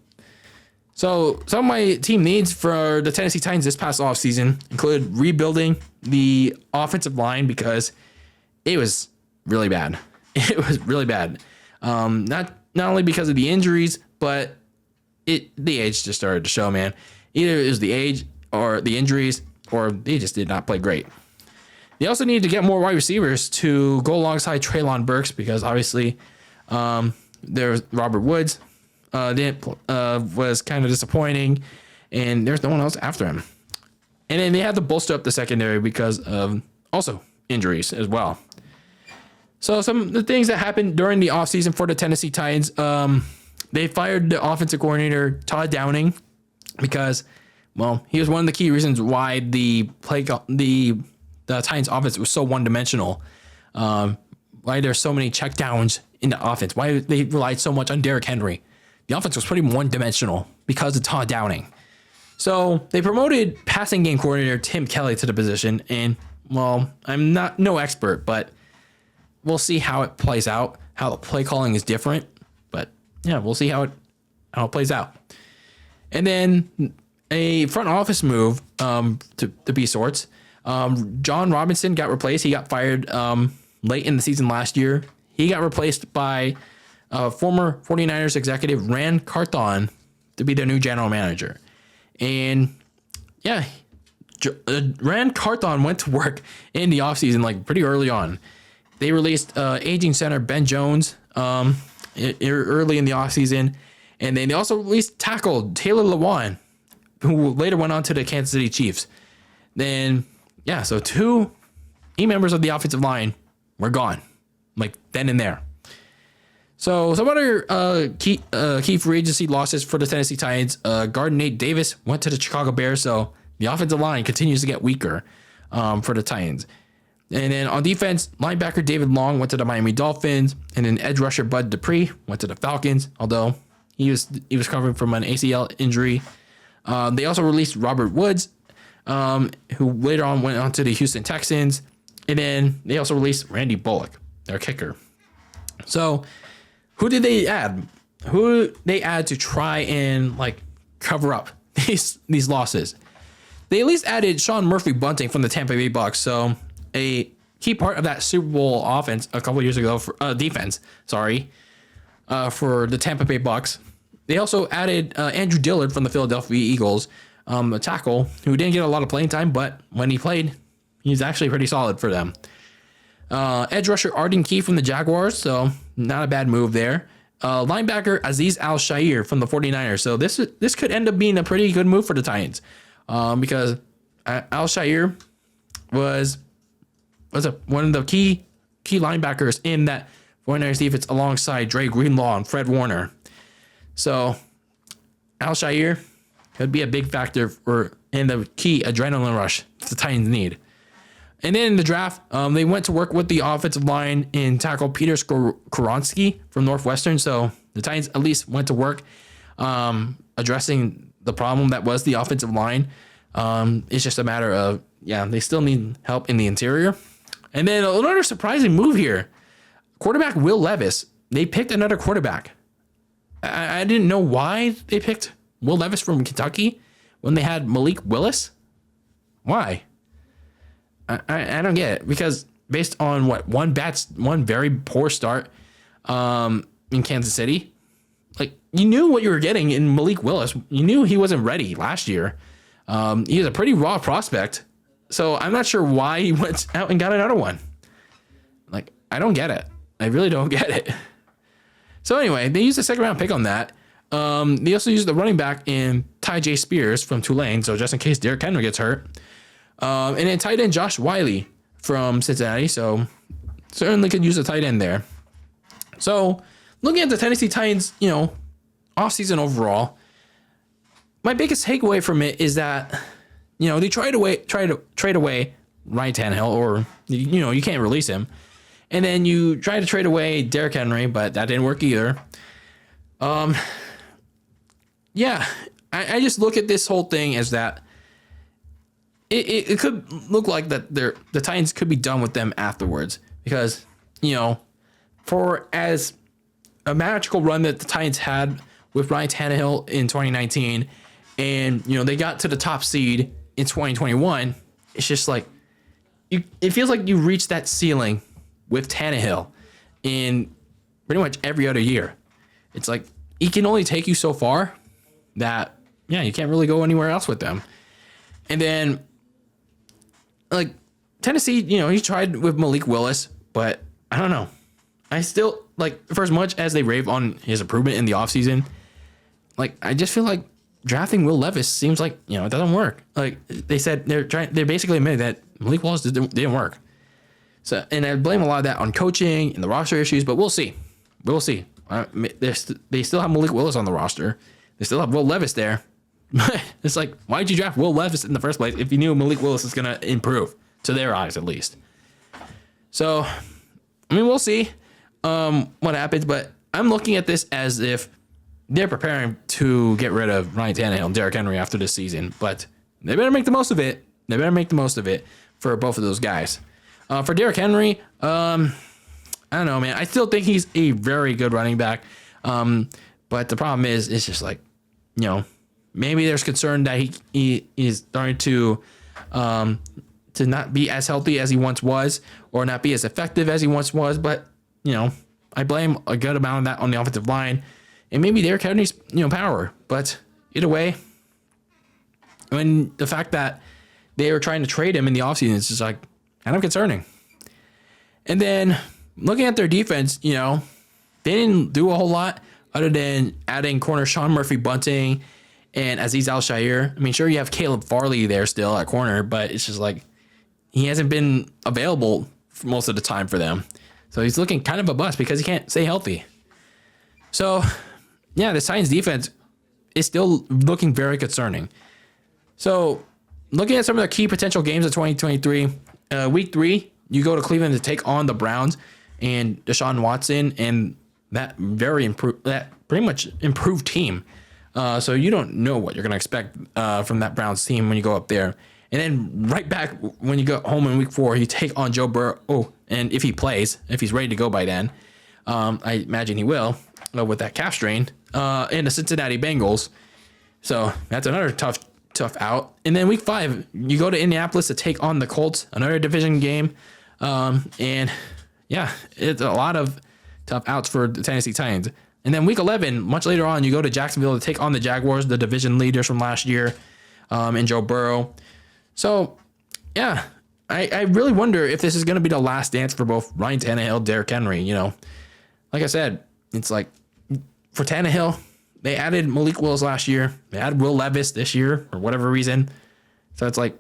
So some of my team needs for the Tennessee Titans this past offseason include rebuilding the offensive line because it was really bad. It was really bad. Not not only because of the injuries, but the age just started to show, man. Either it was the age or the injuries, or they just did not play great. They also needed to get more wide receivers to go alongside Treylon Burks because obviously there's Robert Woods was kind of disappointing, and there's no one else after him. And then they had to bolster up the secondary because of also injuries as well. So some of the things that happened during the offseason for the Tennessee Titans, they fired the offensive coordinator, Todd Downing, because, well, he was one of the key reasons why the Titans offense was so one-dimensional. Why there's so many checkdowns in the offense. Why they relied so much on Derrick Henry. The offense was pretty one-dimensional because of Todd Downing. So they promoted passing game coordinator Tim Kelly to the position. And, well, I'm no expert, but we'll see how it plays out, how the play calling is different. But, yeah, we'll see how it plays out. And then a front office move to be sorts. John Robinson got replaced. He got fired late in the season last year. He got replaced by former 49ers executive Rand Carthon to be their new general manager. And yeah, Rand Carthon went to work in the offseason like pretty early on. They released aging center Ben Jones early in the offseason. And then they also released tackle Taylor Lewan, who later went on to the Kansas City Chiefs. Then, yeah, so 2 key members of the offensive line were gone, like then and there. So some other key free agency losses for the Tennessee Titans. Guard Nate Davis went to the Chicago Bears, so the offensive line continues to get weaker for the Titans. And then on defense, linebacker David Long went to the Miami Dolphins, and then edge rusher Bud Dupree went to the Falcons, although he was recovering from an ACL injury. They also released Robert Woods, who later on went on to the Houston Texans. And then they also released Randy Bullock, their kicker. So who did they add? Who they add to try and like cover up these losses? They at least added Sean Murphy Bunting from the Tampa Bay Bucks. So a key part of that Super Bowl offense a couple of years ago for defense, for the Tampa Bay Bucks. They also added Andrew Dillard from the Philadelphia Eagles, a tackle who didn't get a lot of playing time, but when he played, he's actually pretty solid for them. Edge rusher Arden Key from the Jaguars, so not a bad move there. Linebacker Azeez Al-Shaair from the 49ers. So this could end up being a pretty good move for the Titans because Al-Shaair was one of the key linebackers in that 49ers defense alongside Dre Greenlaw and Fred Warner. So Al-Shaair could be a big factor in the key adrenaline rush the Titans need. And then in the draft, they went to work with the offensive line and tackle Peter Skoronski from Northwestern. So the Titans at least went to work addressing the problem that was the offensive line. It's just a matter of, they still need help in the interior. And then another surprising move here. Quarterback Will Levis. They picked another quarterback. I didn't know why they picked Will Levis from Kentucky when they had Malik Willis. Why? I don't get it, because based on one very poor start in Kansas City, like you knew what you were getting in Malik Willis. You knew he wasn't ready last year. He was a pretty raw prospect, so I'm not sure why he went out and got another one. Like I don't get it. I really don't get it. So anyway, they used a second round pick on that. They also used the running back in Ty J. Spears from Tulane, so just in case Derrick Henry gets hurt. And then tight end Josh Wiley from Cincinnati, so certainly could use a tight end there. So looking at the Tennessee Titans, offseason overall, my biggest takeaway from it is that, they try to trade away Ryan Tannehill, or you can't release him. And then you try to trade away Derrick Henry, but that didn't work either. I just look at this whole thing as that it could look like that the Titans could be done with them afterwards, because, for as a magical run that the Titans had with Ryan Tannehill in 2019, and, they got to the top seed in 2021, it's just like, it feels like you reached that ceiling with Tannehill in pretty much every other year. it's like he can only take you so far that, yeah, you can't really go anywhere else with them. And then, like, Tennessee, he tried with Malik Willis, but I don't know. I still, like, for as much as they rave on his improvement in the offseason, like, I just feel like drafting Will Levis seems like, it doesn't work. Like, they said they basically admitted that Malik Willis didn't work. So, and I blame a lot of that on coaching and the roster issues, but we'll see. We'll see. They still have Malik Willis on the roster. They still have Will Levis there. It's like, why did you draft Will Levis in the first place if you knew Malik Willis is going to improve, to their eyes at least? So, I mean, we'll see what happens, but I'm looking at this as if they're preparing to get rid of Ryan Tannehill and Derrick Henry after this season, but they better make the most of it. They better make the most of it for both of those guys. For Derrick Henry, I don't know, man. I still think he's a very good running back. But the problem is, it's just like, maybe there's concern that he is starting to not be as healthy as he once was, or not be as effective as he once was. But, I blame a good amount of that on the offensive line, and maybe Derrick Henry's, power. But either way, the fact that they were trying to trade him in the offseason is just like kind of concerning. And then looking at their defense, they didn't do a whole lot other than adding corner Sean Murphy-Bunting and Azeez Al-Shaair. I mean, sure, you have Caleb Farley there still at corner, but it's just like he hasn't been available for most of the time for them. So he's looking kind of a bust because he can't stay healthy. So, yeah, the Titans defense is still looking very concerning. So, looking at some of the key potential games of 2023, week 3, you go to Cleveland to take on the Browns and Deshaun Watson and that pretty much improved team. So you don't know what you're going to expect from that Browns team when you go up there. And then right back when you go home in week 4, you take on Joe Burrow. Oh, and if he plays, if he's ready to go by then, I imagine he will with that calf strain, and the Cincinnati Bengals. So that's another tough out. And then week 5, you go to Indianapolis to take on the Colts, another division game. And yeah, it's a lot of tough outs for the Tennessee Titans. And then week 11, much later on, you go to Jacksonville to take on the Jaguars, the division leaders from last year, and Joe Burrow. So, yeah, I really wonder if this is going to be the last dance for both Ryan Tannehill, Derrick Henry. Like I said, it's like for Tannehill, they added Malik Willis last year. They added Will Levis this year for whatever reason. So it's like,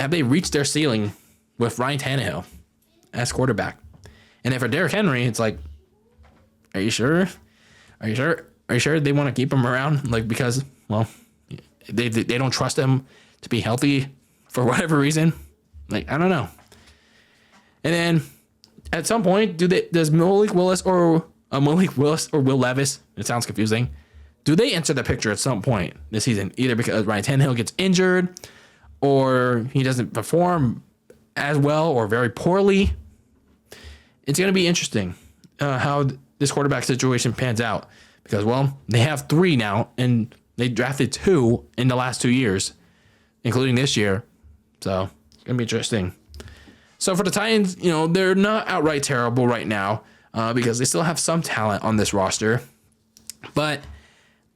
have they reached their ceiling with Ryan Tannehill as quarterback? And then for Derrick Henry, it's like, are you sure? Are you sure they want to keep him around? Like, because, well, they don't trust him to be healthy for whatever reason. Like, I don't know. And then at some point, does Malik Willis or Will Levis, it sounds confusing, do they enter the picture at some point this season? Either because Ryan Tannehill gets injured, or he doesn't perform as well or very poorly. It's going to be interesting how this quarterback situation pans out, because, well, they have 3 now, and they drafted 2 in the last 2 years, including this year. So it's going to be interesting. So for the Titans, they're not outright terrible right now because they still have some talent on this roster. But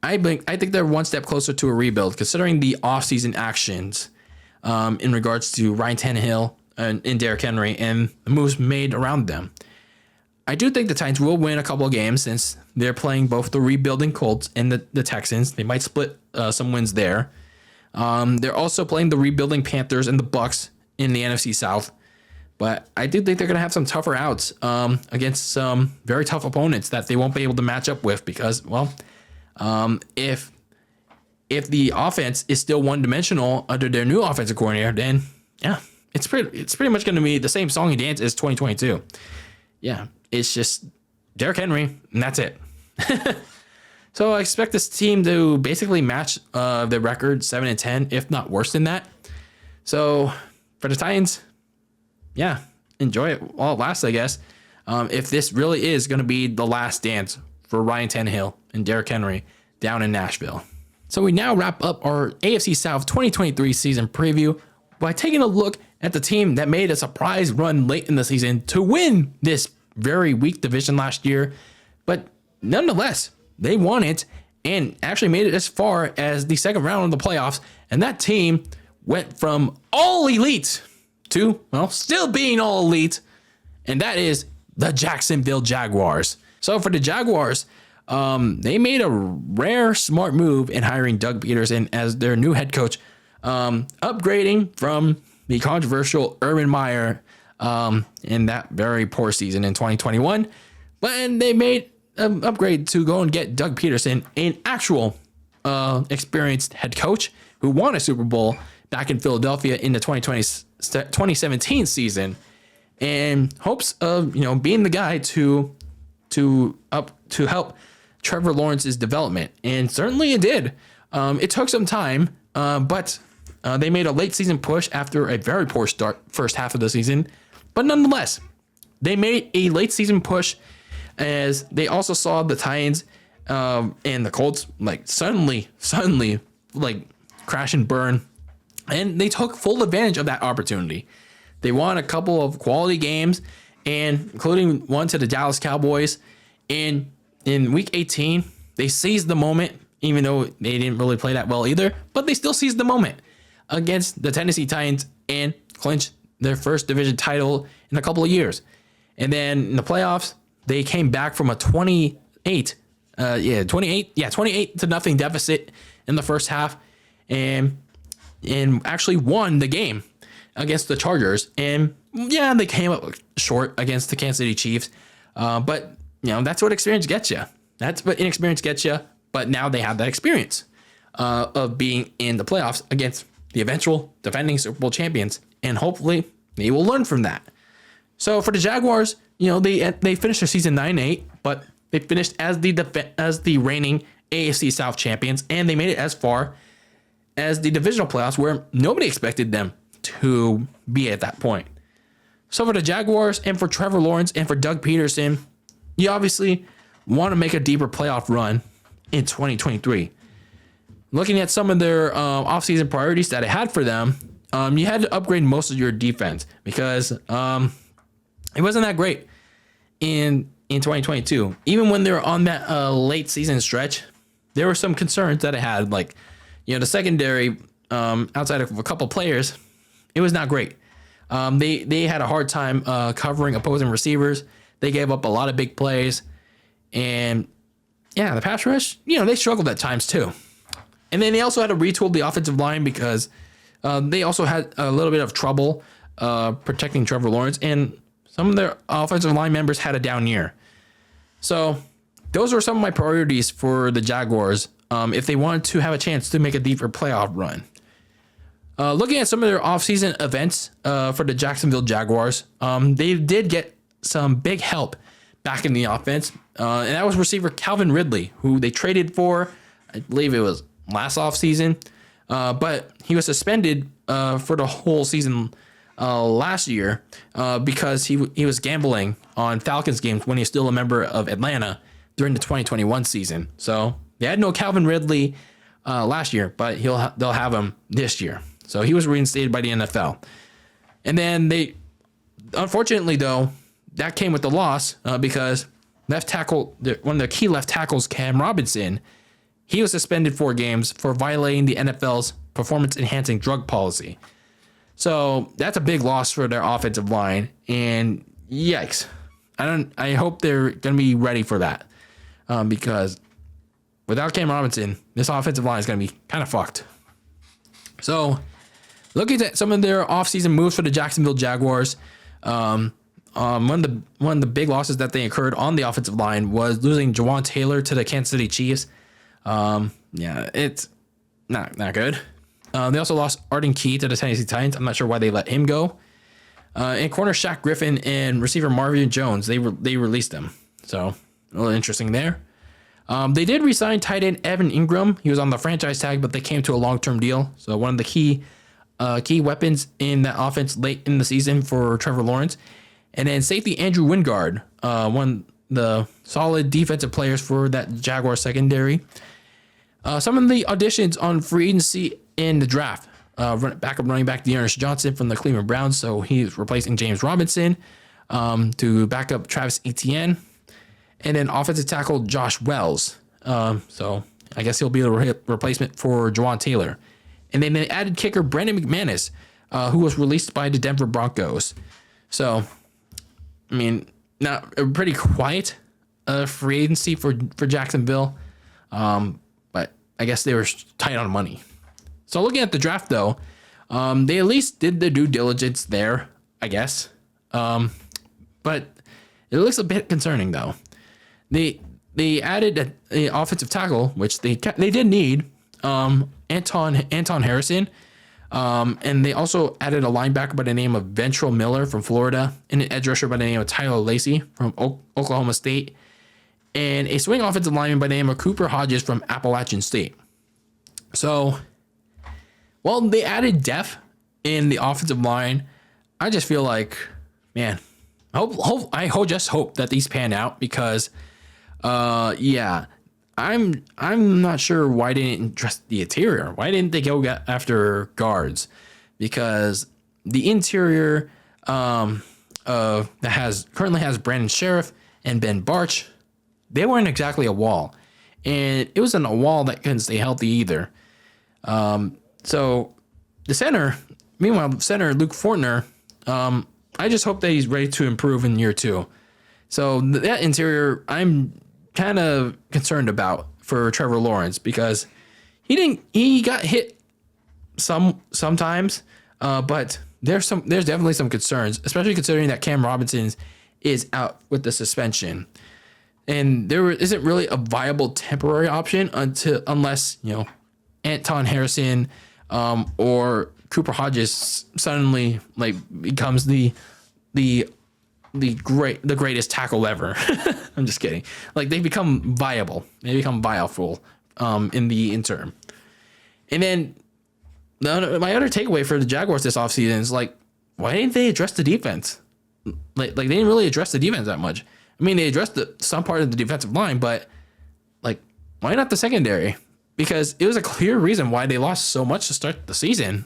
I think they're one step closer to a rebuild, considering the offseason actions in regards to Ryan Tannehill and Derrick Henry and the moves made around them. I do think the Titans will win a couple of games since they're playing both the rebuilding Colts and the Texans. They might split some wins there. They're also playing the rebuilding Panthers and the Bucks in the NFC South. But I do think they're going to have some tougher outs against some very tough opponents that they won't be able to match up with because, well, if the offense is still one-dimensional under their new offensive coordinator, then, yeah, it's pretty much going to be the same song and dance as 2022. Yeah, it's just Derrick Henry, and that's it. So I expect this team to basically match the record 7-10, if not worse than that. So for the Titans, yeah, enjoy it while it lasts, I guess. If this really is going to be the last dance for Ryan Tannehill and Derrick Henry down in Nashville. So we now wrap up our AFC South 2023 season preview by taking a look at the team that made a surprise run late in the season to win this very weak division last year, but nonetheless they won it and actually made it as far as the second round of the playoffs. And that team went from all elite to, well, still being all elite. And that is the Jacksonville Jaguars. So for the Jaguars, they made a rare smart move in hiring Doug Peterson as their new head coach, upgrading from the controversial Urban Meyer in that very poor season in 2021. But they made an upgrade to go and get Doug Peterson, an actual experienced head coach who won a Super Bowl back in Philadelphia in the 2017 season, and hopes of being the guy to help Trevor Lawrence's development. And certainly it did. It took some time, but they made a late season push after a very poor first half of the season. But nonetheless, they made a late season push as they also saw the Titans and the Colts suddenly crash and burn. And they took full advantage of that opportunity. They won a couple of quality games, and including one to the Dallas Cowboys. In week 18, they seized the moment, even though they didn't really play that well either, but they still seized the moment against the Tennessee Titans and clinched their first division title in a couple of years. And then in the playoffs, they came back from a 28 to nothing deficit in the first half, and actually won the game against the Chargers. And yeah, they came up short against the Kansas City Chiefs, but that's what experience gets you. That's what inexperience gets you. But now they have that experience of being in the playoffs against the eventual defending Super Bowl champions, and hopefully they will learn from that. So for the Jaguars, they finished their season 9-8, but they finished as the reigning AFC South champions, and they made it as far as the divisional playoffs, where nobody expected them to be at that point. So for the Jaguars and for Trevor Lawrence and for Doug Peterson, you obviously want to make a deeper playoff run in 2023. Looking at some of their offseason priorities that I had for them, you had to upgrade most of your defense because it wasn't that great in 2022. Even when they were on that late season stretch, there were some concerns that I had, like the secondary, outside of a couple players, it was not great. They had a hard time covering opposing receivers. They gave up a lot of big plays, and the pass rush, they struggled at times too. And then they also had to retool the offensive line because they also had a little bit of trouble protecting Trevor Lawrence, and some of their offensive line members had a down year. So those are some of my priorities for the Jaguars if they wanted to have a chance to make a deeper playoff run. Looking at some of their offseason events for the Jacksonville Jaguars, they did get some big help back in the offense, and that was receiver Calvin Ridley, who they traded for, I believe it was last offseason, but he was suspended for the whole season last year because he was gambling on Falcons games when he was still a member of Atlanta during the 2021 season. So they had no Calvin Ridley last year, but they'll have him this year. So he was reinstated by the NFL. And then unfortunately though, that came with the loss because left tackle, one of the key left tackles, Cam Robinson, he was suspended 4 games for violating the NFL's performance-enhancing drug policy. So that's a big loss for their offensive line, and yikes! I hope they're going to be ready for that because without Cam Robinson, this offensive line is going to be kind of fucked. So, looking at some of their offseason moves for the Jacksonville Jaguars, one of the big losses that they incurred on the offensive line was losing Jawan Taylor to the Kansas City Chiefs. It's not good. They also lost Arden Key to the Tennessee Titans. I'm not sure why they let him go. And corner Shaq Griffin and receiver Marvin Jones, they released them. So a little interesting there. They did re-sign tight end Evan Ingram. He was on the franchise tag, but they came to a long-term deal. So one of the key weapons in that offense late in the season for Trevor Lawrence. And then safety Andrew Wingard, one of the solid defensive players for that Jaguar secondary. Some of the auditions on free agency in the draft. Backup running back Dearness Johnson from the Cleveland Browns, so he's replacing James Robinson to back up Travis Etienne. And then offensive tackle Josh Wells So I guess he'll be a replacement for Juwan Taylor. And then they added kicker Brandon McManus, who was released by the Denver Broncos. So, I mean, not a pretty quiet free agency for Jacksonville. But I guess they were tight on money. So looking at the draft, though, they at least did their due diligence there, I guess. But it looks a bit concerning, though. They added an offensive tackle, which they did need, Anton Harrison. And they also added a linebacker by the name of Ventrell Miller from Florida, and an edge rusher by the name of Tyler Lacey from Oklahoma State, and a swing offensive lineman by the name of Cooper Hodges from Appalachian State. So, well, they added depth in the offensive line. I just feel like, man, I just hope that these pan out because, yeah, I'm not sure why they didn't address the interior. Why didn't they go after guards? Because the interior that currently has Brandon Sheriff and Ben Barch, they weren't exactly a wall, and it wasn't a wall that couldn't stay healthy either. So the center Luke Fortner, I just hope that he's ready to improve in year 2. So that interior, I'm kind of concerned about for Trevor Lawrence because he got hit sometimes, but there's definitely some concerns, especially considering that Cam Robinson is out with the suspension, and there isn't really a viable temporary option unless Anton Harrison or Cooper Hodges suddenly becomes the greatest tackle ever. I'm just kidding. They become viable. They become viable in the interim. And then my other takeaway for the Jaguars this offseason is why didn't they address the defense? They didn't really address the defense that much. I mean, they addressed some part of the defensive line, but why not the secondary? Because it was a clear reason why they lost so much to start the season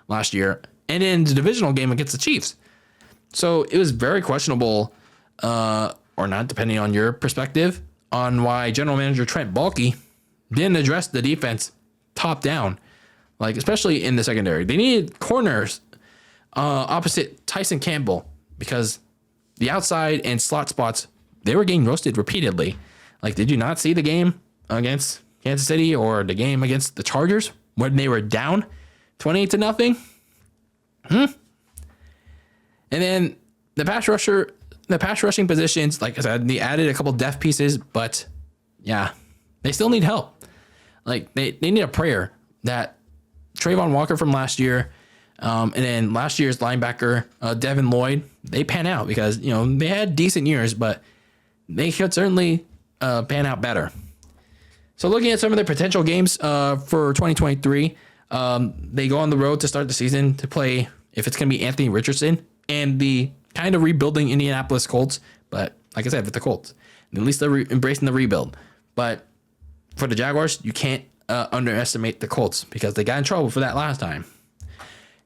last year, and in the divisional game against the Chiefs. So it was very questionable, or not, depending on your perspective, on why General Manager Trent Baalke didn't address the defense top down, especially in the secondary. They needed corners opposite Tyson Campbell because the outside and slot spots, they were getting roasted repeatedly. Did you not see the game against Kansas City or the game against the Chargers when they were down 28-0? And then the pass rushing positions, like I said, they added a couple depth pieces, but yeah, they still need help. They need a prayer that Trayvon Walker from last year, and then last year's linebacker Devin Lloyd, they pan out because they had decent years, but they could certainly pan out better. So looking at some of their potential games for 2023, they go on the road to start the season to play, if it's going to be Anthony Richardson and the kind of rebuilding Indianapolis Colts. But like I said, with the Colts, at least they're embracing the rebuild. But for the Jaguars, you can't underestimate the Colts because they got in trouble for that last time.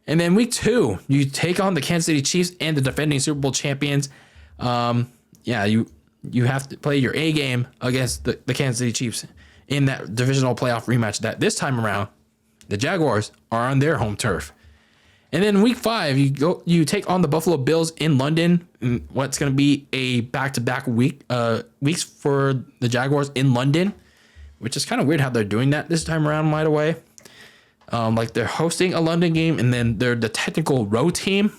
And then week 2, you take on the Kansas City Chiefs and the defending Super Bowl champions. You have to play your A game against the Kansas City Chiefs in that divisional playoff rematch that this time around, the Jaguars are on their home turf. And then week 5, you take on the Buffalo Bills in London, in what's going to be a back-to-back weeks for the Jaguars in London, which is kind of weird how they're doing that this time around, by the way. They're hosting a London game, and then they're the technical road team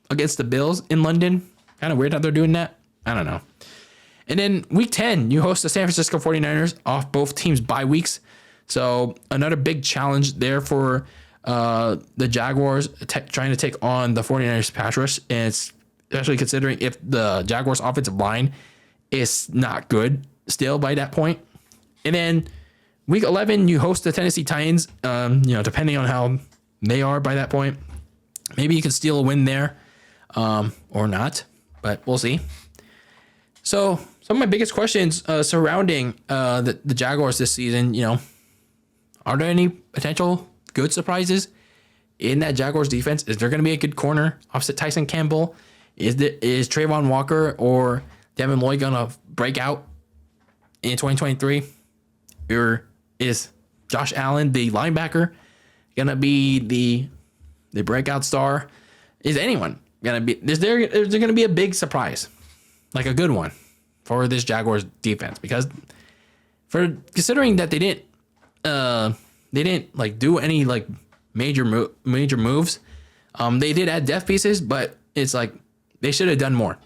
against the Bills in London. Kind of weird how they're doing that. I don't know. And then week 10, you host the San Francisco 49ers off both teams' bye weeks. So another big challenge there for the Jaguars trying to take on the 49ers pass rush, and especially considering if the Jaguars offensive line is not good still by that point. And then week 11, you host the Tennessee Titans, depending on how they are by that point. Maybe you can steal a win there or not, but we'll see. So some of my biggest questions surrounding the Jaguars this season, are there any potential good surprises in that Jaguars defense? Is there going to be a good corner opposite Tyson Campbell? Is Trayvon Walker or Devin Lloyd going to break out in 2023? Or is Josh Allen, the linebacker, gonna be the breakout star? Is anyone gonna be? Is there gonna be a big surprise, like a good one, for this Jaguars defense? Because considering that they didn't like do any like major moves. They did add depth pieces, but it's like they should have done more.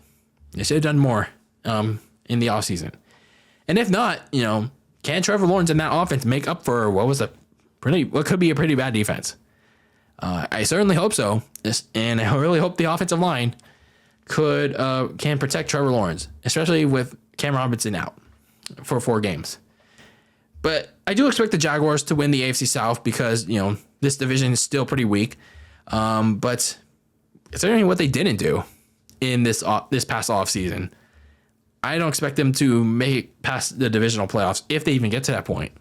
They should have done more in the offseason. And if not, can Trevor Lawrence and that offense make up for what could be a pretty bad defense? I certainly hope so. And I really hope the offensive line can protect Trevor Lawrence, especially with Cam Robinson out for 4 games. But I do expect the Jaguars to win the AFC South because, this division is still pretty weak. But considering what they didn't do in this past offseason, I don't expect them to make it past the divisional playoffs if they even get to that point.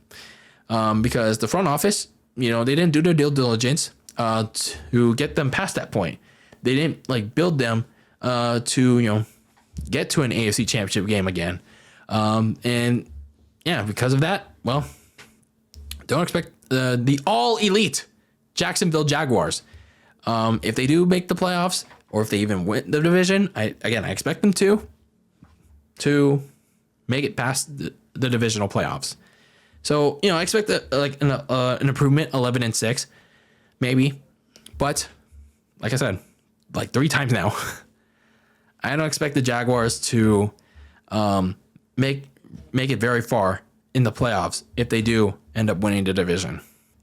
Because the front office, they didn't do their due diligence to get them past that point. They didn't build them to get to an AFC Championship game again. And yeah, because of that, don't expect the all elite Jacksonville Jaguars. If they do make the playoffs, or if they even win the division, I expect them to make it past the divisional playoffs. So, I expect an improvement, 11-6, maybe. But like I said, 3 times now, I don't expect the Jaguars to make it very far in the playoffs if they do end up winning the division.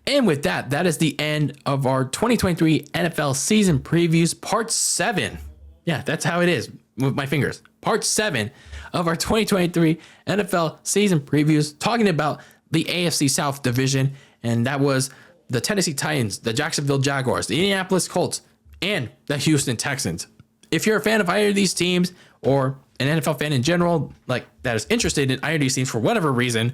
And with that is the end of our 2023 NFL season previews, part 7. Yeah, that's how it is with my fingers. Part 7 of our 2023 NFL season previews, talking about the AFC South division. And that was the Tennessee Titans, the Jacksonville Jaguars, the Indianapolis Colts, and the Houston Texans. If you're a fan of either of these teams, or an NFL fan in general, that is interested in either of these teams for whatever reason,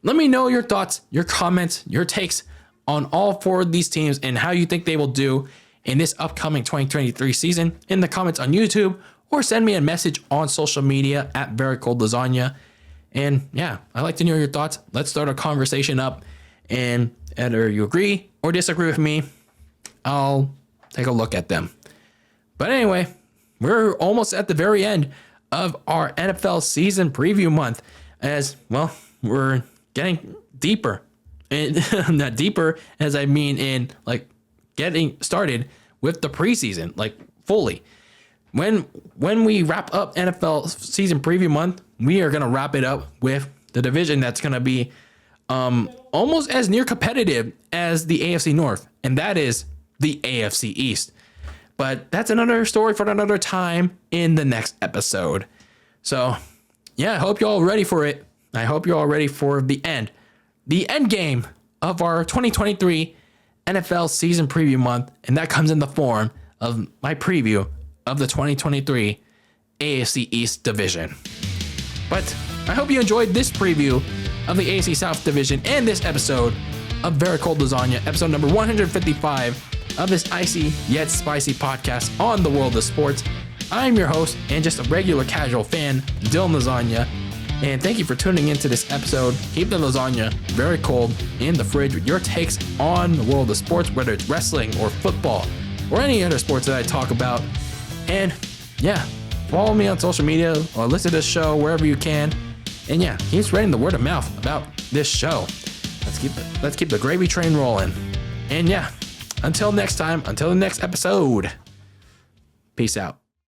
let me know your thoughts, your comments, your takes on all 4 of these teams and how you think they will do in this upcoming 2023 season in the comments on YouTube, or send me a message on social media at Very Cold Lasagna. And yeah, I'd like to know your thoughts. Let's start a conversation up, and either you agree or disagree with me, I'll take a look at them. But anyway, we're almost at the very end of our NFL season preview month, as we're getting deeper. And not deeper as I mean in getting started with the preseason, fully. When we wrap up NFL season preview month, we are going to wrap it up with the division that's going to be almost as near competitive as the AFC North, and that is the AFC East. But that's another story for another time in the next episode. So yeah, I hope you're all ready for it. I hope you're all ready for the end game of our 2023 NFL season preview month, and that comes in the form of my preview of the 2023 AFC East division. But I hope you enjoyed this preview of the AFC South division and this episode of Very Cold Lasagna, episode number 155 of this icy yet spicy podcast on the world of sports. I'm your host and just a regular casual fan, DylanLasagna. And thank you for tuning into this episode. Keep the lasagna very cold in the fridge with your takes on the world of sports, whether it's wrestling or football or any other sports that I talk about. And yeah, follow me on social media or listen to this show wherever you can. And yeah, keep spreading the word of mouth about this show. Let's keep the gravy train rolling. And yeah, until next time, until the next episode, peace out.